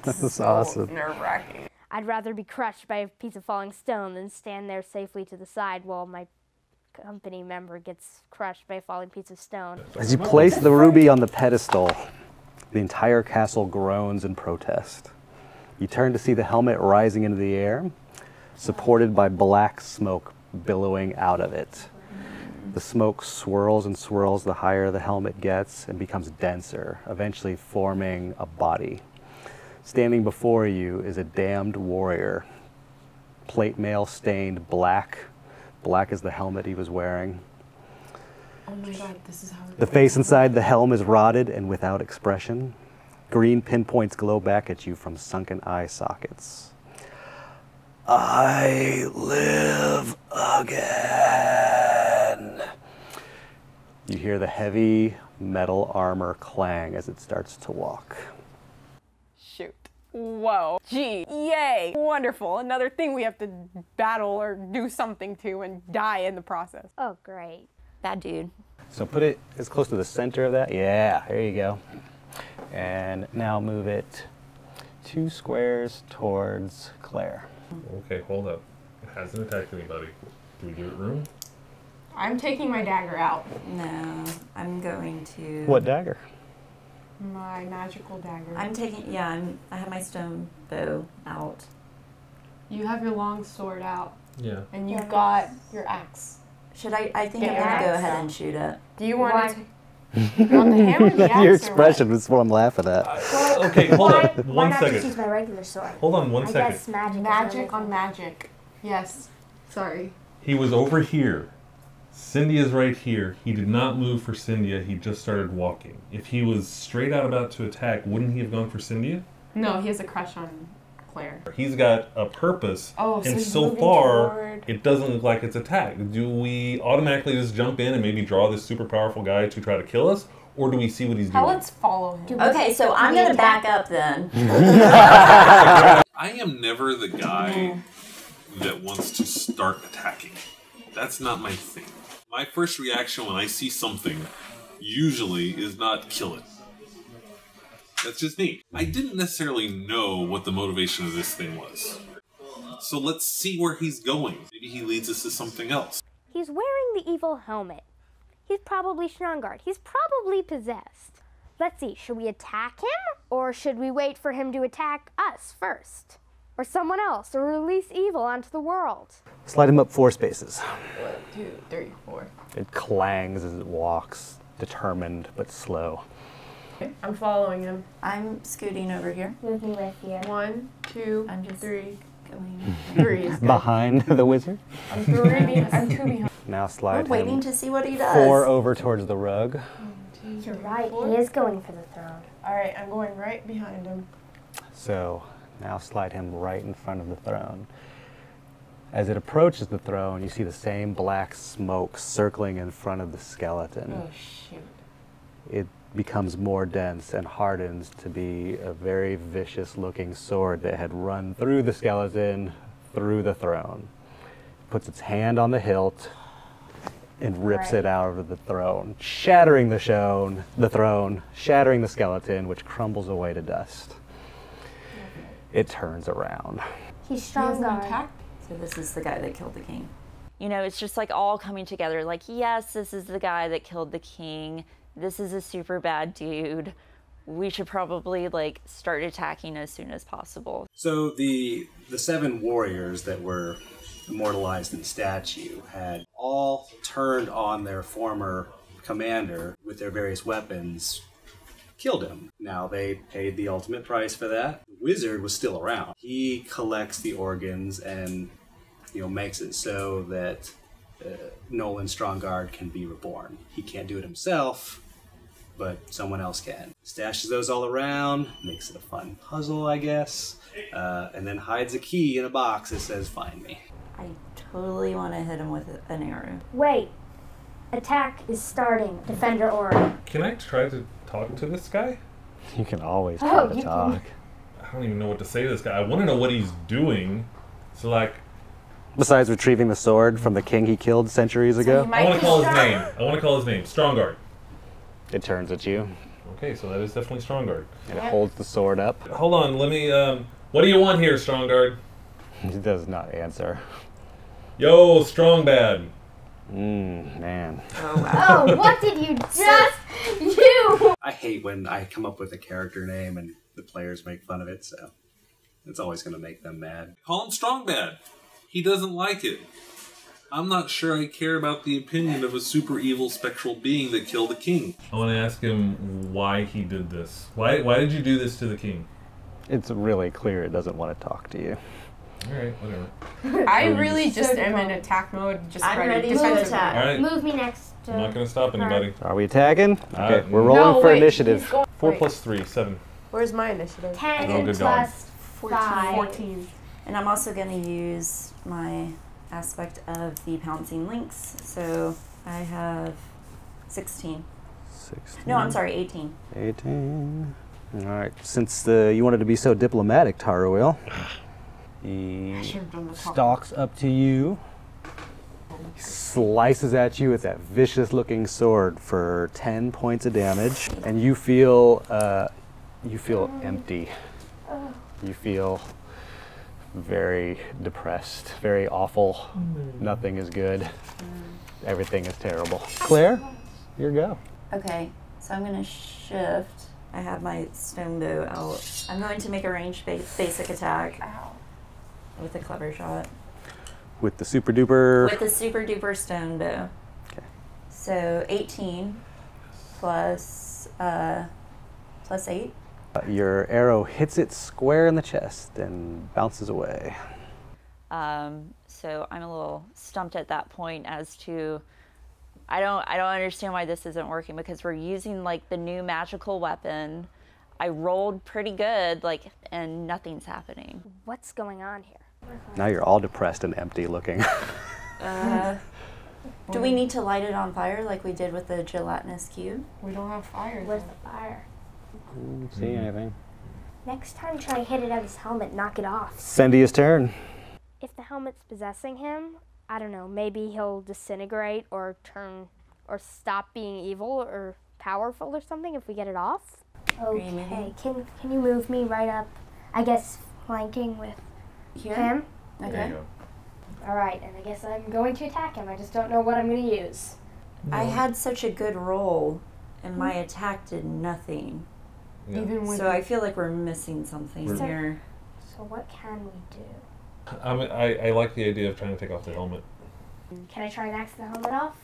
That's awesome. Nerve-wracking. I'd rather be crushed by a piece of falling stone than stand there safely to the side while my company member gets crushed by a falling piece of stone. As you place the ruby on the pedestal, the entire castle groans in protest. You turn to see the helmet rising into the air, supported by black smoke billowing out of it. The smoke swirls and swirls the higher the helmet gets and becomes denser, eventually forming a body. Standing before you is a damned warrior, plate mail stained black. Black as the helmet he was wearing. Oh my god, this is how The face inside the helm is rotted and without expression. Green pinpoints glow back at you from sunken eye sockets. I live again. You hear the heavy metal armor clang as it starts to walk. Shoot. Whoa. Gee. Yay. Wonderful. Another thing we have to battle or do something to and die in the process. Oh, great. Bad dude. So put it as close to the center of that. Yeah, there you go. And now move it 2 squares towards Claire. Okay, hold up. It hasn't attacked anybody. Do we give it room? I'm taking my dagger out. No, I'm going to. What dagger? My magical dagger. I'm taking. Yeah, I have my stone bow out. You have your long sword out. Yeah. And you've got your axe. Should I think Get I'm your gonna go axe ahead out. and shoot it. Do you want to? You want the hammer, the axe, Your or expression is what I'm laughing at. Okay, hold on. Why One not just use second. my regular sword? Hold on one I second. guess magic. what? Magic on magic. Yes. Sorry. He was over here. Cynthia's right here. He did not move for Cynthia. He just started walking. If he was straight out about to attack, wouldn't he have gone for Cynthia? No, he has a crush on Claire. He's got a purpose, Oh, so and he's so moving far, toward- it doesn't look like it's attack. Do we automatically just jump in and maybe draw this super powerful guy to try to kill us, or do we see what he's doing? Let's follow him. Okay, so I'm gonna back up then. I am never the guy that wants to start attacking. That's not my thing. My first reaction when I see something usually is not kill it. That's just me. I didn't necessarily know what the motivation of this thing was. So let's see where he's going. Maybe he leads us to something else. He's wearing the evil helmet. He's probably Strongguard. He's probably possessed. Let's see, should we attack him? Or should we wait for him to attack us first? Or someone else, or release evil onto the world? Slide him up 4 spaces. 1, 2, 3, 4. It clangs as it walks, determined but slow. I'm following him. I'm scooting over here. Move me with you. 1, 2, I'm just 3. going. 3 is good. Behind the wizard. I'm 3 behind. I'm 2 behind. Now slide I'm waiting him to see what he does. 4 over towards the rug. You're right, he is going for the throne. Alright, I'm going right behind him. So now slide him right in front of the throne. As it approaches the throne, you see the same black smoke circling in front of the skeleton. Oh, shoot. It becomes more dense and hardens to be a very vicious looking sword that had run through the skeleton, through the throne. Puts its hand on the hilt and rips it out of the throne, shattering the throne, shattering the skeleton, which crumbles away to dust. It turns around. He's Strongguard. So this is the guy that killed the king. You know, it's just like all coming together. Like, yes, this is the guy that killed the king. This is a super bad dude. We should probably like start attacking as soon as possible. So the 7 warriors that were immortalized in the statue had all turned on their former commander with their various weapons, killed him. Now they paid the ultimate price for that. The wizard was still around. He collects the organs and makes it so that Nolan Strongguard can be reborn. He can't do it himself, but someone else can. Stashes those all around, makes it a fun puzzle, I guess, and then hides a key in a box that says, "Find me." I totally want to hit him with an arrow. Wait. Attack is starting. Defender aura. Can I try to talk to this guy? You can always try to you talk. I don't even know what to say to this guy. I want to know what he's doing. So like, Besides retrieving the sword from the king he killed centuries ago, I want to call his name. I want to call his name. Strongguard. it turns at you Okay, so that is definitely Strongguard. and it holds the sword up. Hold on, let me, what do you want here, Strongguard? He does not answer. Yo, Strongbad. Man. Oh, what did you just do? I hate when I come up with a character name and the players make fun of it, so it's always going to make them mad. Call him Strongbad. He doesn't like it. I'm not sure I care about the opinion of a super evil spectral being that killed the king. I want to ask him why he did this. Why did you do this to the king? It's really clear it doesn't want to talk to you. Alright, whatever. I really just am in attack mode, just I'm ready to defensively. attack. Alright, Move me next to... I'm not going to stop anybody. Are we attacking? Okay, we're no, rolling for wait, initiative. he's going- 4 wait, plus 3, 7. Where's my initiative? 10 Oh, good plus 14. 5. 14. And I'm also going to use my aspect of the pouncing lynx. So I have 16. 16. No, I'm sorry, 18. 18. All right, since you wanted to be so diplomatic, Taruil, he stalks up to you, slices at you with that vicious-looking sword for 10 points of damage, and you feel empty. You feel very depressed, very awful. Nothing is good. Everything is terrible. Claire, your go. Okay, so I'm gonna shift. I have my stone bow out. I'm going to make a ranged basic attack. Ow. With a clever shot. With the super duper. With the super duper stone bow. Okay. So 18 plus 8. Your arrow hits it square in the chest and bounces away. So I'm a little stumped at that point as to I don't understand why this isn't working, because we're using like the new magical weapon. I rolled pretty good, like, and nothing's happening. What's going on here? Now you're all depressed and empty looking. Do we need to light it on fire like we did with the gelatinous cube? We don't have fire. Where's the fire? See anything? Next time, try to hit it at his helmet, knock it off. Sendia's turn. If the helmet's possessing him, I don't know, maybe he'll disintegrate or stop being evil or powerful or something if we get it off. Okay, can you move me right up, I guess, flanking with him? Okay. All right, and I guess I'm going to attack him. I just don't know what I'm going to use. I had such a good roll, and my attack did nothing. Yeah. Even with So I feel like we're missing something here. So what can we do? I like the idea of trying to take off the helmet. Can I try and axe the helmet off,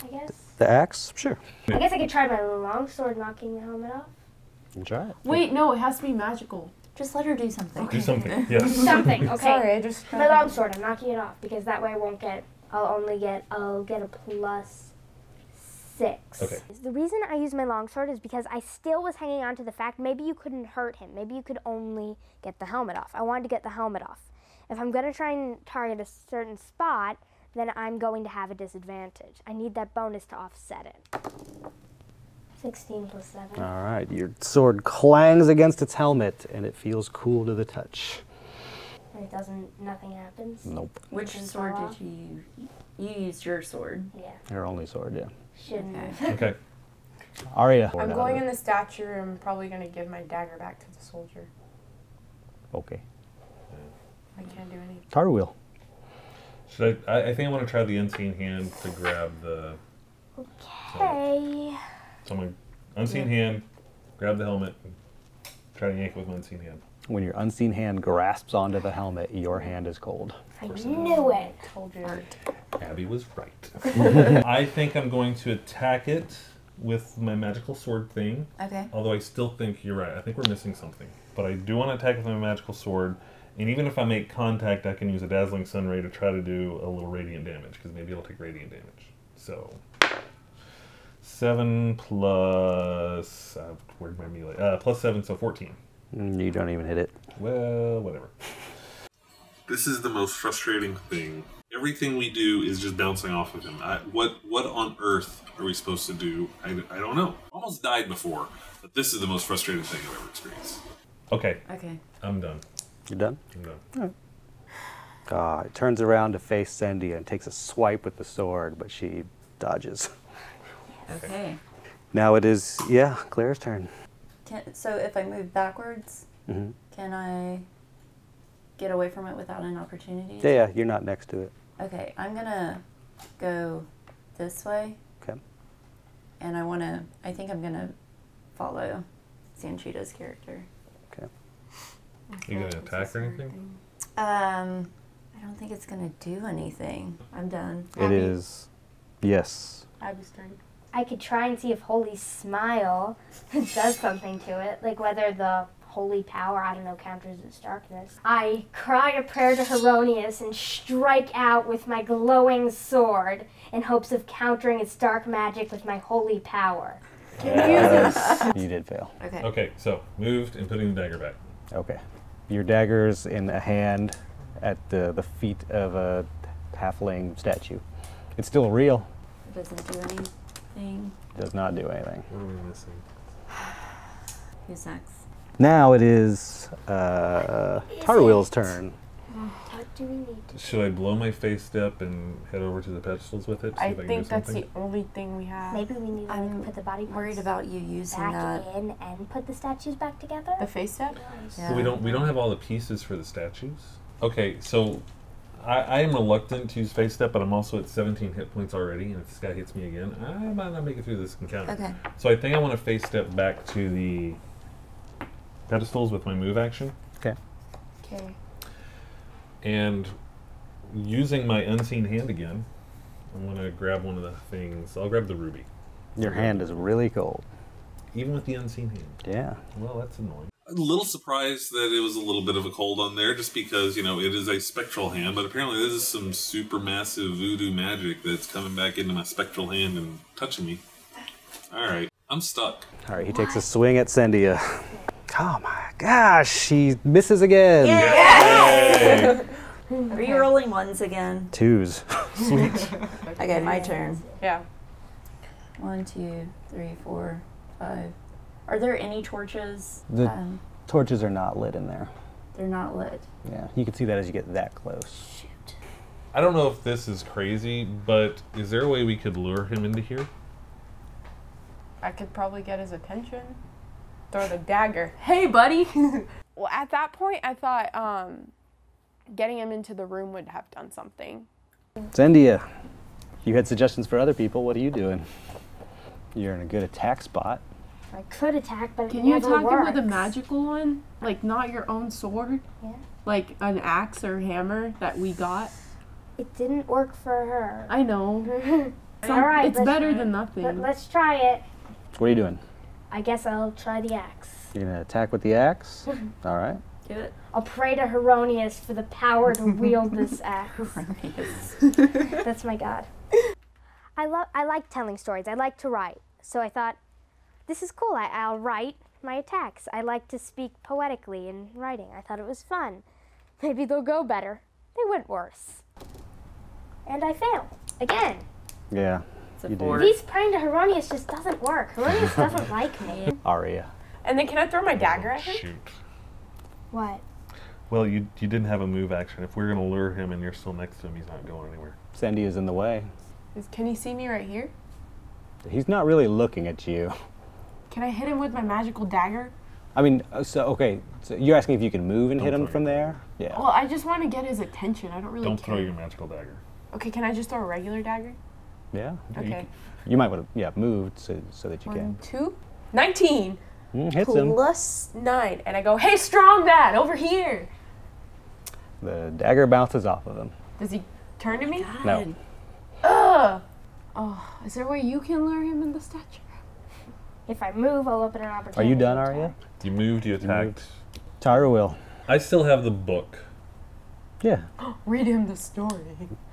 I guess? The axe? Sure. I guess I could try my longsword knocking the helmet off. You can try it. Wait, no, it has to be magical. Just let her do something. Do something. Yes. Something, okay. Sorry, I just My longsword, I'm knocking it off because that way I'll get a +6. Okay. The reason I use my longsword is because I still was hanging on to the fact maybe you couldn't hurt him. Maybe you could only get the helmet off. I wanted to get the helmet off. If I'm going to try and target a certain spot, then I'm going to have a disadvantage. I need that bonus to offset it. 16 plus 7. All right, your sword clangs against its helmet, and it feels cool to the touch. And nothing happens? Nope. Which sword did you use? You used your sword. Yeah. Your only sword, yeah. Shouldn't have. Okay. Arya. I'm going in the statue room. I'm probably going to give my dagger back to the soldier. Okay. I can't do anything. Taruil. Should I think I want to try the unseen hand to grab the... Okay. So I'm going to unseen hand, grab the helmet, and try to yank it with my unseen hand. When your unseen hand grasps onto the helmet, your hand is cold. I knew it. Told you. Abby was right. I think I'm going to attack it with my magical sword thing. Okay. Although I still think you're right. I think we're missing something. But I do want to attack it with my magical sword. And even if I make contact, I can use a dazzling sun ray to try to do a little radiant damage, because maybe it'll take radiant damage. So 7 plus where'd my melee? Plus 7, so 14. You don't even hit it. Well, whatever. This is the most frustrating thing. Everything we do is just bouncing off of him. What on earth are we supposed to do? I don't know. Almost died before, but this is the most frustrating thing I've ever experienced. Okay. Okay. I'm done. You done? I'm done. All right. It turns around to face Sendia and takes a swipe with the sword, but she dodges. Okay. Now it is, yeah, Claire's turn. So if I move backwards, can I get away from it without an opportunity? Yeah, you're not next to it. Okay, I'm gonna go this way. Okay. And I think I'm gonna follow Sanchita's character. Okay. You gonna attack or anything? I don't think it's gonna do anything. I'm done. It is, yes. Abby's turn. I could try and see if Holy Smile does something to it, like whether the holy power, I don't know, counters its darkness. I cry a prayer to Heronius and strike out with my glowing sword in hopes of countering its dark magic with my holy power. You did fail. Okay. Okay, so moved and putting the dagger back. Okay. Your dagger's in a hand at the feet of a halfling statue. It's still real. It doesn't do anything. Does not do anything. What are we missing? Who's next? Now it is Tarwheel's turn. What do we need? Should I blow my face step and head over to the pedestals with it? See I if can think do that's something? the only thing we have. Maybe we need to I'm put the body worried parts about you using back that. in and put the statues back together. The face step? Well, we don't have all the pieces for the statues. Okay, so I am reluctant to use face step, but I'm also at 17 hit points already, and if this guy hits me again, I might not make it through this encounter. Okay. So I think I want to face step back to the pedestals with my move action, Okay. Okay. and using my unseen hand again, I'm going to grab one of the things. I'll grab the ruby. Your hand is really cold. Even with the unseen hand. Yeah. Well, that's annoying. A little surprised that it was a little bit of a cold on there, just because, you know, it is a spectral hand, but apparently this is some super massive voodoo magic that's coming back into my spectral hand and touching me. Alright, I'm stuck. All right, he takes a swing at Cendia. Oh my gosh, he misses again. Yay! Are you rolling ones again? Twos. Sweet. Okay, my turn. Yeah. 1, 2, 3, 4, 5. Are there any torches? The torches are not lit in there. They're not lit. Yeah, you can see that as you get that close. Shoot. I don't know if this is crazy, but is there a way we could lure him into here? I could probably get his attention. Throw the dagger. Hey, buddy! Well, at that point, I thought getting him into the room would have done something. Cendia, you had suggestions for other people. What are you doing? You're in a good attack spot. I could attack, but Can it you never attack him works. with a magical one? Like, not your own sword? Yeah. Like an axe or hammer that we got? It didn't work for her. I know. All right, It's better than nothing. Let's try it. What are you doing? I guess I'll try the axe. You're gonna attack with the axe? All right. Do it. I'll pray to Heronius for the power to wield this axe. That's my god. I like telling stories. I like to write. So I thought, this is cool. I'll write my attacks. I like to speak poetically in writing. I thought it was fun. Maybe they'll go better. They went worse. And I failed. Again. Yeah. It's a You 4. These praying to Heronius just doesn't work. Heronius doesn't like me. Aria. And then can I throw my dagger at him? Shoot. What? Well, you didn't have a move action. If we're going to lure him and you're still next to him, he's not going anywhere. Cendia's in the way. Can he see me right here? He's not really looking at you. Can I hit him with my magical dagger? I mean, so you're asking if you can move and hit him from there? Yeah. Well, I just want to get his attention. I don't really Don't care. throw your magical dagger. Okay, can I just throw a regular dagger? Yeah. Okay. You might want to, move so that you 1, can. 2, 19 Hits him. plus 9. And I go, hey, strong man, over here. The dagger bounces off of him. Does he turn to me? No. Ugh. Oh, is there a way you can lure him in the statue? If I move, I'll open an Are opportunity. you done, to Aria? attack. You moved, you attacked. Tyra will. I still have the book. Yeah. Read him the story.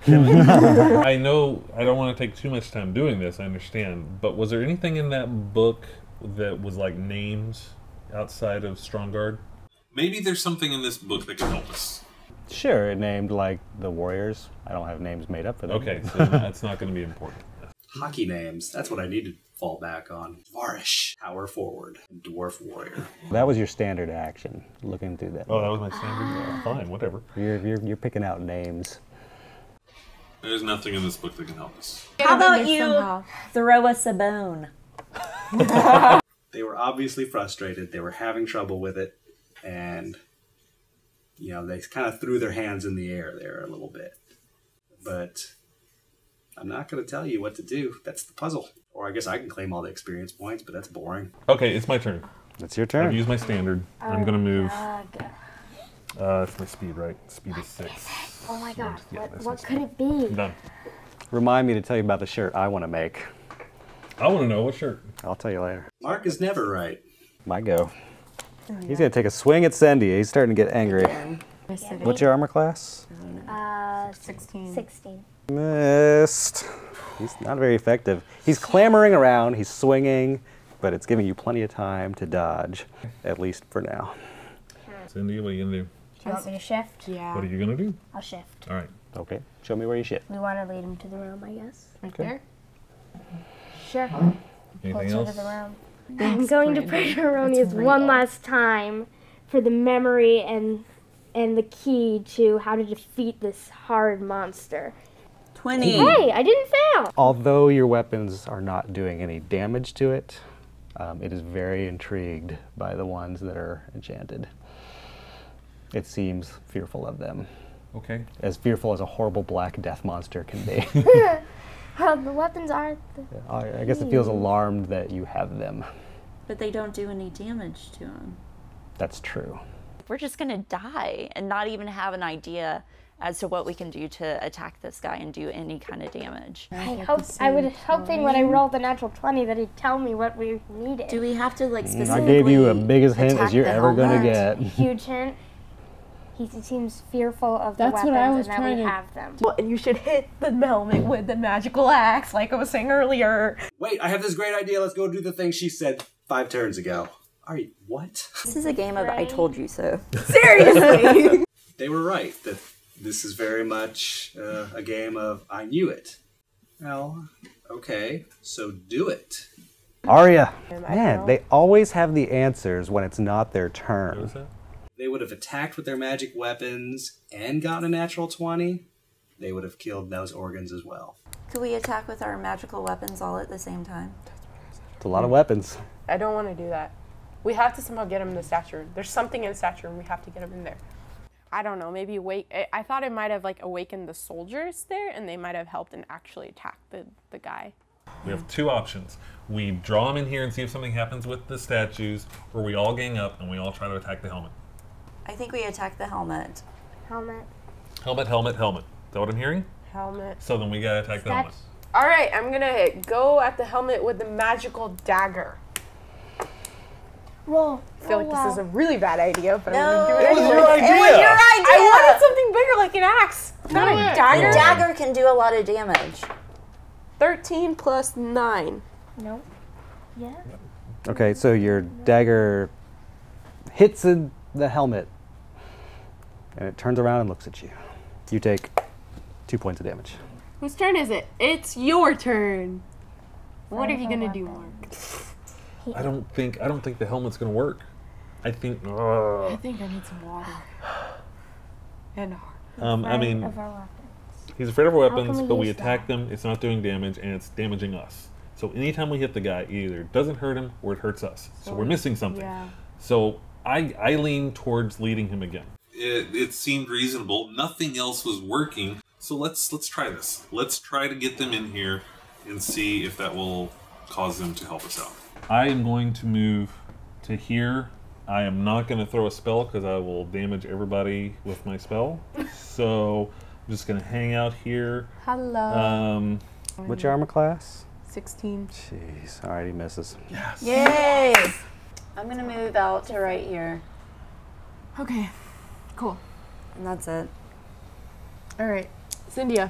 I know I don't want to take too much time doing this, I understand, but was there anything in that book that was like names outside of Strongguard? Maybe there's something in this book that can help us. Sure, it named like the warriors. I don't have names made up for them. Okay, so that's not going to be important. Hockey names. That's what I need to fall back on. Varish, power forward, and dwarf warrior. That was your standard action, looking through that. Oh, that was my standard? Fine, whatever. You're picking out names. There's nothing in this book that can help us. How about you throw us a bone? They were obviously frustrated. They were having trouble with it. And, you know, they kind of threw their hands in the air there a little bit. But I'm not going to tell you what to do. That's the puzzle. Or I guess I can claim all the experience points, but that's boring. Okay, it's my turn. It's your I've turn. used my standard. I'm going to move. Ugh. It's my speed, right? Speed is 6. Oh my god, Yeah, that's what my could it be? I'm done. Remind me to tell you about the shirt I want to make. I want to know what shirt. I'll tell you later. Mark is never right. My go. He's going to take a swing at Cendia. He's starting to get angry. What's your armor class? 16. 16. Missed. He's not very effective. He's clambering around, he's swinging, but it's giving you plenty of time to dodge, at least for now. Cindy, what are you going to do? Do you want me to shift? Yeah. What are you going to do? I'll shift. All right. Okay, show me where you shift. We want to lead him to the room, I guess. Right there? Sure. Anything Closer else? to the room. I'm going to pressure Erroneous one last time for the memory and the key to how to defeat this hard monster. 20. Hey, I didn't fail. Although your weapons are not doing any damage to it, it is very intrigued by the ones that are enchanted. It seems fearful of them. Okay. As fearful as a horrible black death monster can be. Well, the weapons are. I guess it feels alarmed that you have them. But they don't do any damage to him. That's true. We're just gonna die and not even have an idea as to what we can do to attack this guy and do any kind of damage. I was hoping when I rolled the natural 20 that he'd tell me what we needed. Do we have to like specifically I gave you a biggest hint as attack you're the ever gonna helmet? get. Huge hint. He seems fearful of the That's weapons what I was and that trying we to- have them. Well, and you should hit the helmet with the magical axe, like I was saying earlier. Wait, I have this great idea. Let's go do the thing she said 5 turns ago. Are you, what? This is a game of I told you so. Seriously. They were right that this is very much a game of I knew it. Well, okay, so do it. Arya, man, they always have the answers when it's not their turn. Notice that? They would have attacked with their magic weapons and gotten a natural 20. They would have killed those organs as well. Could we attack with our magical weapons all at the same time? It's a lot of weapons. I don't want to do that. We have to somehow get him in the statue room. There's something in the statue room. We have to get him in there. I don't know. Maybe I thought it might have like awakened the soldiers there, and they might have helped and actually attacked the guy. We have 2 options. We draw him in here and see if something happens with the statues, or we all gang up and we all try to attack the helmet. I think we attack the helmet. Helmet. Helmet, helmet, helmet. Is that what I'm hearing? Helmet. So then we gotta attack the helmet. All right, I'm gonna go at the helmet with the magical dagger. Roll. I feel like this is a really bad idea, but I'm No. gonna do it It was anyway. your idea! It was your idea! I wanted something bigger, like an axe, not a dagger. A dagger can do a lot of damage. 13 plus 9. Nope. Yeah. Okay, so your dagger hits in the helmet, and it turns around and looks at you. You take 2 points of damage. Whose turn is it? It's your turn. What are you gonna do, Mark? I don't think the helmet's gonna work. I think. I think I need some water. And I mean, Of our weapons. he's afraid of our can weapons, we but we use attack them. It's not doing damage, and it's damaging us. So anytime we hit the guy, it either doesn't hurt him or it hurts us. So we're missing something. yeah. So I lean towards leading him again. It seemed reasonable. Nothing else was working. So let's try this. Let's try to get them in here and see if that will cause them to help us out. I am going to move to here. I am not going to throw a spell because I will damage everybody with my spell. So I'm just going to hang out here. Hello. What's your armor class? 16. Jeez, alright, he misses. Yay! I'm gonna move out to right here. Okay. Cool. And that's it. All right. Cynthia.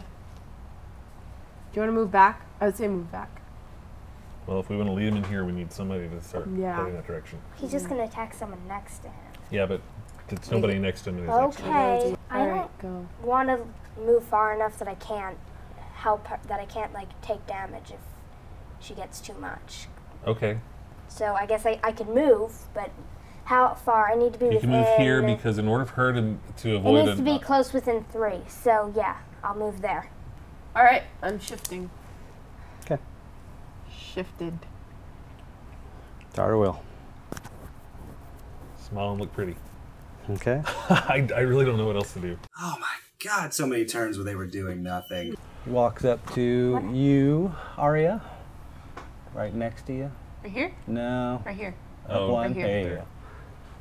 Do you want to move back? I would say move back. Well, if we want to lead him in here, we need somebody to start Yeah. heading that direction. He's just gonna attack someone next to him. Yeah, but there's nobody next to him. Who's next to him. Okay. I All don't right, go. want to move far enough that I can't help her, that I can't like take damage if she gets too much. Okay. So I guess I can move, but how far? I need to be You within. can move here because in order for her to it avoid needs to be close within 3. So yeah, I'll move there. All right. I'm shifting. Okay. Shifted. Tara will. smile and look pretty. Okay. I really don't know what else to do. Oh my god, so many turns where they were doing nothing. He walks up to you, Arya. Right next to you. Right here? No. Right here. Up Oh, one. right here. There you go.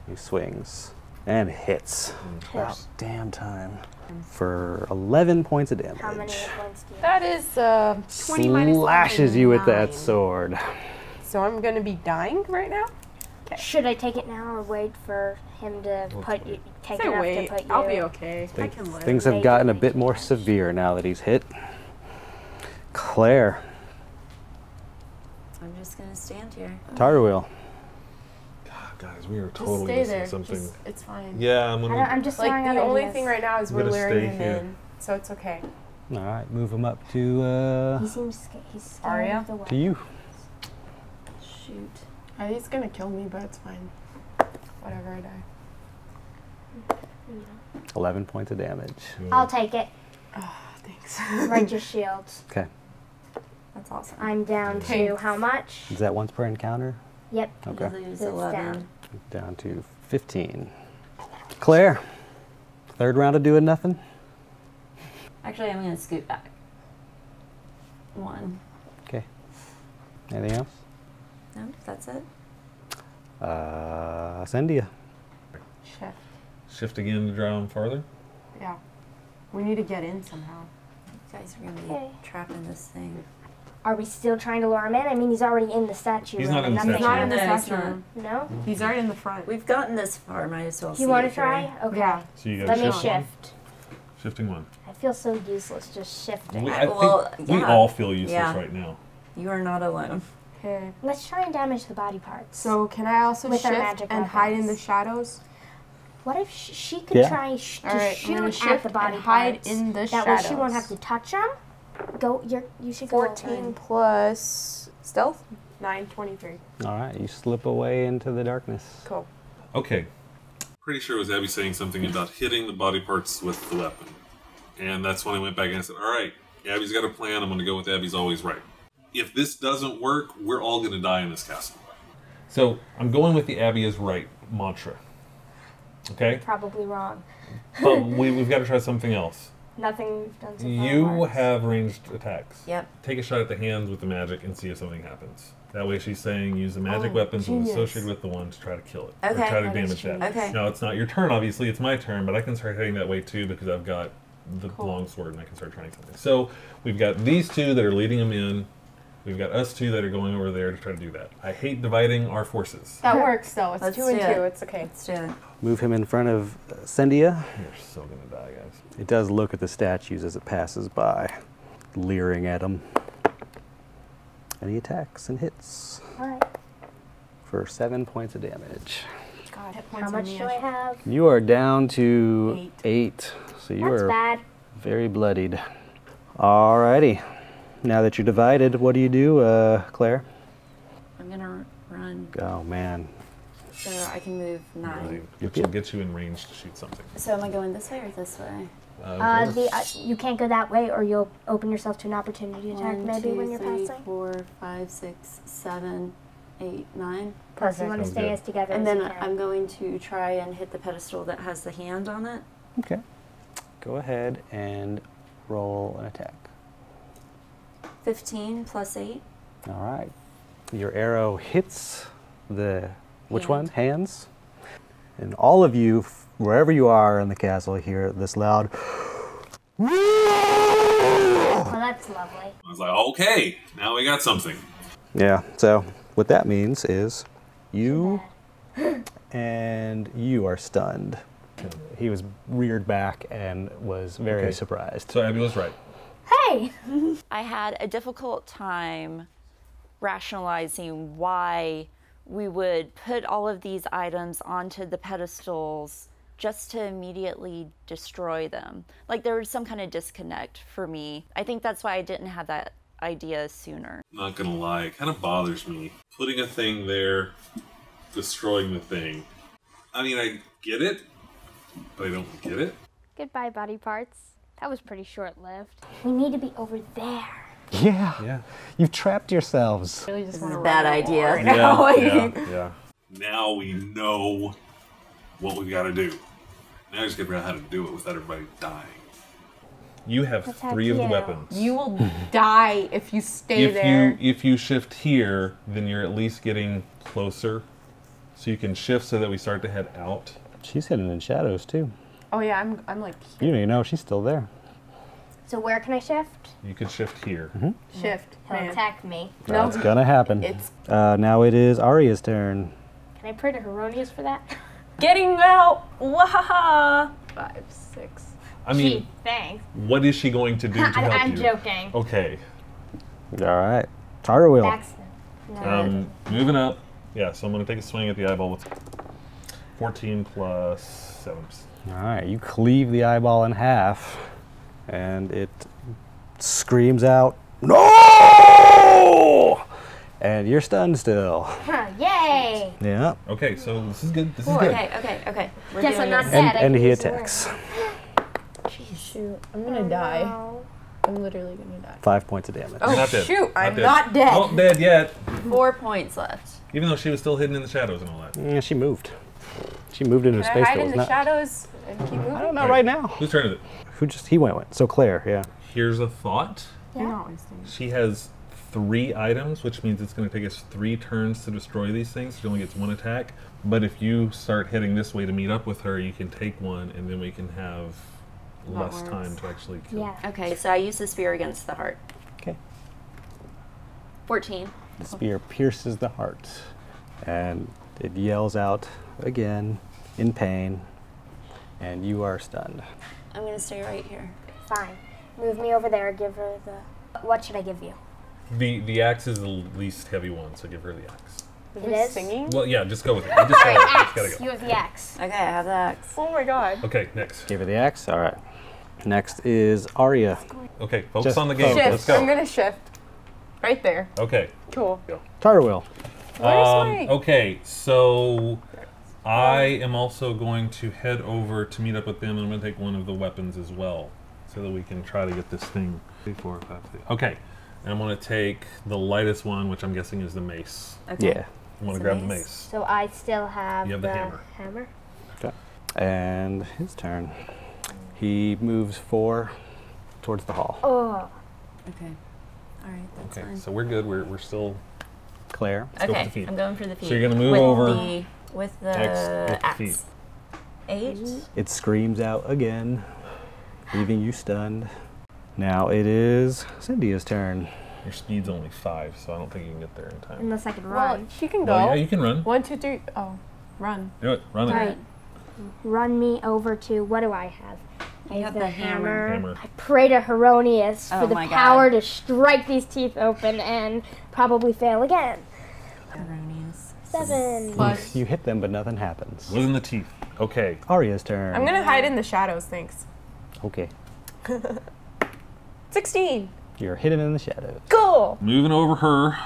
He swings and hits. Of About course. damn time. For 11 points of damage. How many points do you have? That is 20 minus Slashes you with that 9. sword. So I'm gonna be dying right now? Should I take it now or wait for him to take Say enough wait. to put you? I'll be okay. I can live. Things have gotten a bit more severe now that he's hit. Claire, I'm just gonna stand here. Tarwheel. God, guys, we are Just totally stay missing there. something. Just, it's fine. Yeah, I'm gonna. I'm just Like throwing out the only ideas. thing right now is I'm we're gonna luring stay him here. in, so it's okay. All right, move him up to He seems he's scared Arya? of the to weapon. you. Shoot. He's gonna kill me, but it's fine. Whatever, I die. 11 points of damage. I'll take it. Thanks. Ranger shields. Okay. That's awesome. I'm down to Thanks. how much? Is that once per encounter? Yep. Okay. You lose It's 11. Down to 15. Claire, third round of doing nothing? Actually, I'm going to scoot back. 1. Okay. Anything else? No, that's it. Sendia. Shift. Shift again to draw him farther. Yeah. We need to get in somehow. You guys are going to be Okay. trapped in this thing. Are we still trying to lure him in? I mean, he's already in the statue He's room. not in and the nothing statue Not in the No, it's statue not. room. No? He's right in the front. We've gotten this far, might as well see You want it to try? through. Okay. Yeah. So you Let gotta me shift one. shift. Shifting one. I feel so useless just shifting. I Well, think we yeah. all feel useless Yeah. right now. You are not alone. Okay. Let's try and damage the body parts. So can I also With our shift magic and hide in the weapons. shadows? What if she could Yeah. try All to right, I'm gonna shoot at shift the body and hide parts? in the That way she shadows. won't have to touch them. Go. You should go. 14 plus stealth? 9, 23. All right, you slip away into the darkness. Cool. Okay. Pretty sure it was Abby saying something about hitting the body parts with the weapon. And that's when I went back and I said, all right, Abby's got a plan. I'm going to go with Abby's always right. If this doesn't work, we're all going to die in this castle. So I'm going with the Abby is right mantra. Okay? Probably wrong. But we've got to try something else. Nothing we've done so far You works. have ranged attacks. Yep. Take a shot at the hands with the magic and see if something happens. That way she's saying use the magic Oh, weapons genius. associated with the one to try to kill it. Okay. Or try to That is damage that. genius. Okay. Now it's not your turn, obviously, it's my turn, but I can start heading that way too because I've got the Cool. long sword and I can start trying something. So we've got these two that are leading them in. We've got us two that are going over there to try to do that. I hate dividing our forces. That works though. It's Let's 2 and do 2. it. It's okay. Let's do it. Move him in front of Sendia. You're so gonna die, guys. It does look at the statues as it passes by, leering at them. And he attacks and hits All right. for 7 points of damage. God, hit How points much do I have? You are down to 8, so you That's are bad. very bloodied. Alrighty. Now that you're divided, what do you do, Claire? I'm going to run Oh man. so I can move 9. Which will get you in range to shoot something. So am I going this way or this way? You can't go that way, or you'll open yourself to an opportunity attack. 1, Maybe 2, when you're 3, passing. 4, 5, 6, 7, 8, 9. Plus, you want to Sounds stay good. as together And as then you can. I'm going to try and hit the pedestal that has the hand on it. Okay. Go ahead and roll an attack. 15 plus 8. All right. Your arrow hits the, which Hand. one? Hands. And all of you, wherever you are in the castle, hear this loud. Well, that's lovely. I was like, okay, now we got something. Yeah, so what that means is you and you are stunned. He was reared back and was very Okay. surprised. So Abby was right. Hey! I had a difficult time rationalizing why we would put all of these items onto the pedestals just to immediately destroy them. Like there was some kind of disconnect for me. I think that's why I didn't have that idea sooner. Not gonna lie, it kind of bothers me. Putting a thing there, destroying the thing. I mean, I get it, but I don't get it. Goodbye, body parts. That was pretty short-lived. We need to be over there. Yeah. You've trapped yourselves. Really just This is want a to bad run idea. more. Yeah. Now we know what we gotta do. Now I just gotta figure out how to do it without everybody dying. You have Attack 3 of the you. weapons. You will die if you stay if there. you shift here, then you're at least getting closer. So you can shift so that we start to head out. She's hidden in shadows too. Oh yeah, I'm like You don't even know she's still there. So where can I shift? You could shift here. shift. He'll Man. attack me. That's gonna happen. It's Now it is Arya's turn. Can I pray to Heronius for that? Getting out! Wahaha! 5, 6. I mean, Gee, thanks. what is she going to do to help I'm you? joking. Okay. All right. Tara will. That's no. Moving up. Yeah, so I'm going to take a swing at the eyeball with 14 plus 7. All right. You cleave the eyeball in half, and it screams out, "No!" And you're stunned still. Yay! Yeah. Okay, so this is good. This is good. Okay. We're Guess doing I'm not this. dead. I And can he use the attacks. Shoot, I'm gonna die. I'm literally gonna die. 5 points of damage. Oh, Not dead. shoot, I'm dead. not dead. Not dead yet. 4 points left. Even though she was still hidden in the shadows and all that. Yeah, she moved. She moved into a Can I space hide that in was the not. shadows and keep moving? I don't know right now. Whose turn is it? He went. So Claire, yeah. Here's a thought. Yeah. She has 3 items, which means it's going to take us 3 turns to destroy these things. She only gets 1 attack. But if you start heading this way to meet up with her, you can take 1, and then we can have less time to actually kill. Yeah. Okay, so I use the spear against the heart. Okay. 14. The spear pierces the heart, and it yells out again in pain, and you are stunned. I'm gonna stay right here. Fine. Move me over there. Give her the. What should I give you? The axe is the least heavy one, so give her the axe. It is? Singing? Well, yeah, just go with it. You just gotta, just gotta Axe. go. You have the axe. Okay, I have the axe. Oh my god. Okay, next. Give her the axe. All right. Next is Arya. Okay, focus Just on the game. focus. Let's Shift. I'm go. gonna shift. Right there. Okay. Cool. Tarwil. Where's my... Okay, so I am also going to head over to meet up with them, and I'm going to take one of the weapons as well, so that we can try to get this thing. 3, 4, 5, 6. Okay, and I'm going to take the lightest one, which I'm guessing is the mace. Okay. Yeah. I'm going to It's a grab the mace. mace. So I still have, You have the hammer. hammer. Okay. And his turn. He moves 4 towards the hall. Oh. Okay. All right, that's Okay, fine. so we're good. We're still. Claire. Let's go for Okay, the feet. I'm going for the feet. So you're gonna move with over with the X with the axe. feet. 8. It screams out again, leaving you stunned. Now it is Cynthia's turn. Your speed's only 5, so I don't think you can get there in time. Unless I can Well, run. she can go. Oh yeah, you can run. 1, 2, 3. Oh, run. Do it. Run All there. right. Run me over to, what do I have? I You have the hammer. Hammer. I pray to Heronius Oh for the my God. power to strike these teeth open and probably fail again. Erroneous. 7. Plus. You hit them, but nothing happens. Wasn't the teeth. Okay. Arya's turn. I'm gonna hide in the shadows, thanks. Okay. 16. You're hidden in the shadows. Cool. Moving over her,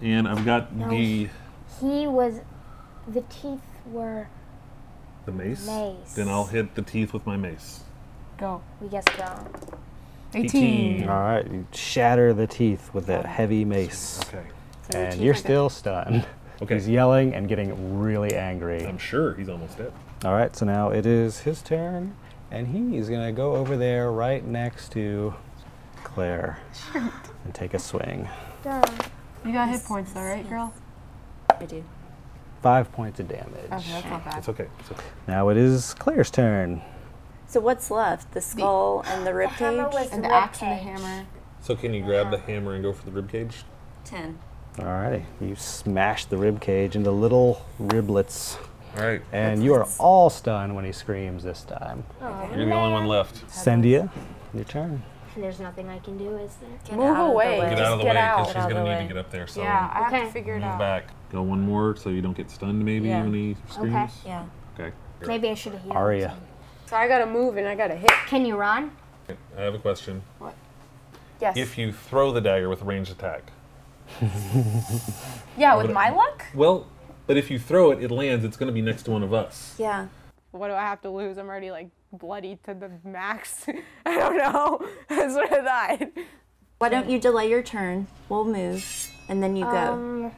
and I've got the The teeth were, mace. Mace. Then I'll hit the teeth with my mace. Go. we guess go. 18. All right. You shatter the teeth with that heavy mace. Okay. And you're still stunned. Okay. He's yelling and getting really angry. I'm sure he's almost dead. All right, so now it is his turn, and he's gonna go over there right next to Claire and take a swing. Done. You got hit points though, right, girl? I do. 5 points of damage. Okay, that's not bad. It's okay. It's okay. Now it is Claire's turn. So what's left? The skull and the rib hammer cage? was And the rib axe and the cage. hammer. So can you grab the hammer and go for the rib cage? 10. Alrighty, you smash the rib cage into little riblets, All right. and you are all stunned when he screams this time. Oh, You're the only one left. Cynthia, your turn. There's nothing I can do, is there? Get Move out of the away. way. Get out of the way Get out. because she's Get out of gonna the need way. to get up there. So Yeah, I have Okay. to figure it move out. back. Go one more so you don't get stunned. Maybe Yeah. when he screams. Yeah. Okay. Maybe I should have healed. Arya. So I gotta move and I gotta hit. Can you run? I have a question. Yes. If you throw the dagger with ranged attack, Yeah, with my luck? well, but if you throw it, it lands. It's going to be next to one of us. Yeah. What do I have to lose? I'm already like bloody to the max. I don't know. That's what I thought. Why don't you delay your turn? We'll move, and then you go.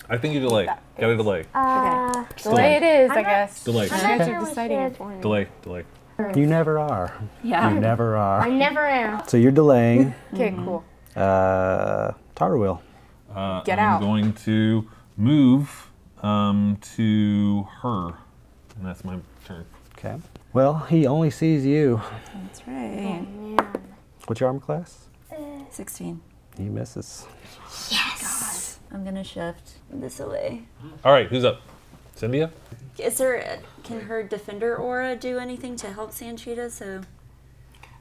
I think you delay. Got to delay. Okay. Delay it is, I I'm not- guess. Delay. You guys are deciding it for me. Delay. Delay. You never are. Yeah. You never I are. never am. So you're delaying. Okay, cool. Tarwil. Get I'm out. going to move to her, and that's my turn. Okay. Well, he only sees you. That's right. What's your armor class? 16. He misses. I'm gonna shift this away. All right, who's up? Cynthia? Can her defender aura do anything to help Sanchita so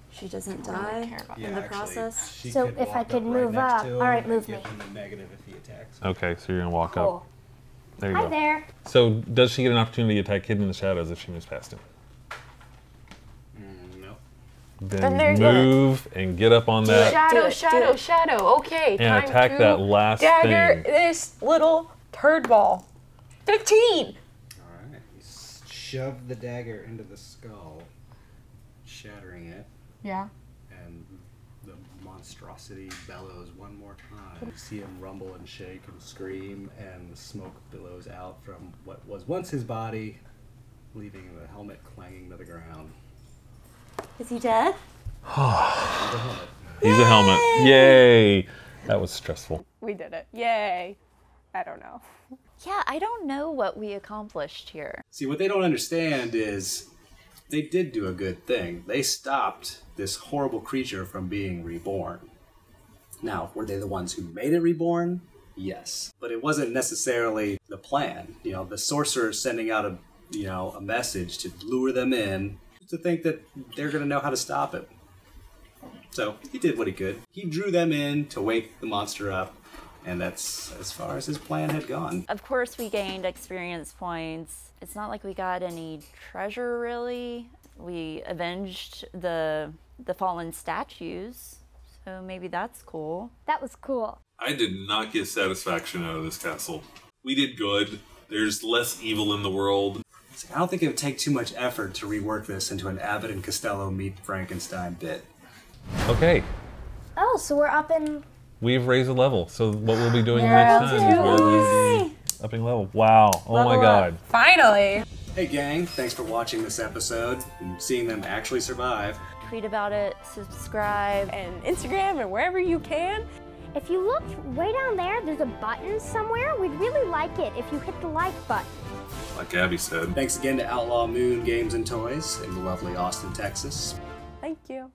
she doesn't die in the process? So if I could move up. All right, move me. Negative if he attacks. Okay, so you're going to walk up. Cool. There you Hi go. there. So does she get an opportunity to attack hidden in the shadows if she moves past him? No. Then there you move and get up on that Shadow. Okay, and time attack to that last dagger thing. this little turd ball. 15. Alright, you shove the dagger into the skull, shattering it, Yeah. and the monstrosity bellows one more time. You see him rumble and shake and scream, and the smoke billows out from what was once his body, leaving the helmet clanging to the ground. Is he dead? He's a helmet. Yay! That was stressful. We did it. Yay. I don't know. Yeah, I don't know what we accomplished here. See, what they don't understand is they did do a good thing. They stopped this horrible creature from being reborn. Now, were they the ones who made it reborn? Yes. But it wasn't necessarily the plan. You know, the sorcerer sending out a message to lure them in to think that they're going to know how to stop it. So he did what he could. He drew them in to wake the monster up, and that's as far as his plan had gone. Of course, we gained experience points. It's not like we got any treasure, really. We avenged the fallen statues, so maybe that's cool. That was cool. I did not get satisfaction out of this castle. We did good. There's less evil in the world. See, I don't think it would take too much effort to rework this into an Abbott and Costello meet Frankenstein bit. Okay, Oh, so we're up in... we've raised a level. So what we'll be doing next time is we'll be upping level. Wow. Oh my god. Finally. Hey gang, thanks for watching this episode and seeing them actually survive. Tweet about it, subscribe. And Instagram and wherever you can. If you look way down there, there's a button somewhere. We'd really like it if you hit the like button. Like Abby said. Thanks again to Outlaw Moon Games and Toys in lovely Austin, Texas. Thank you.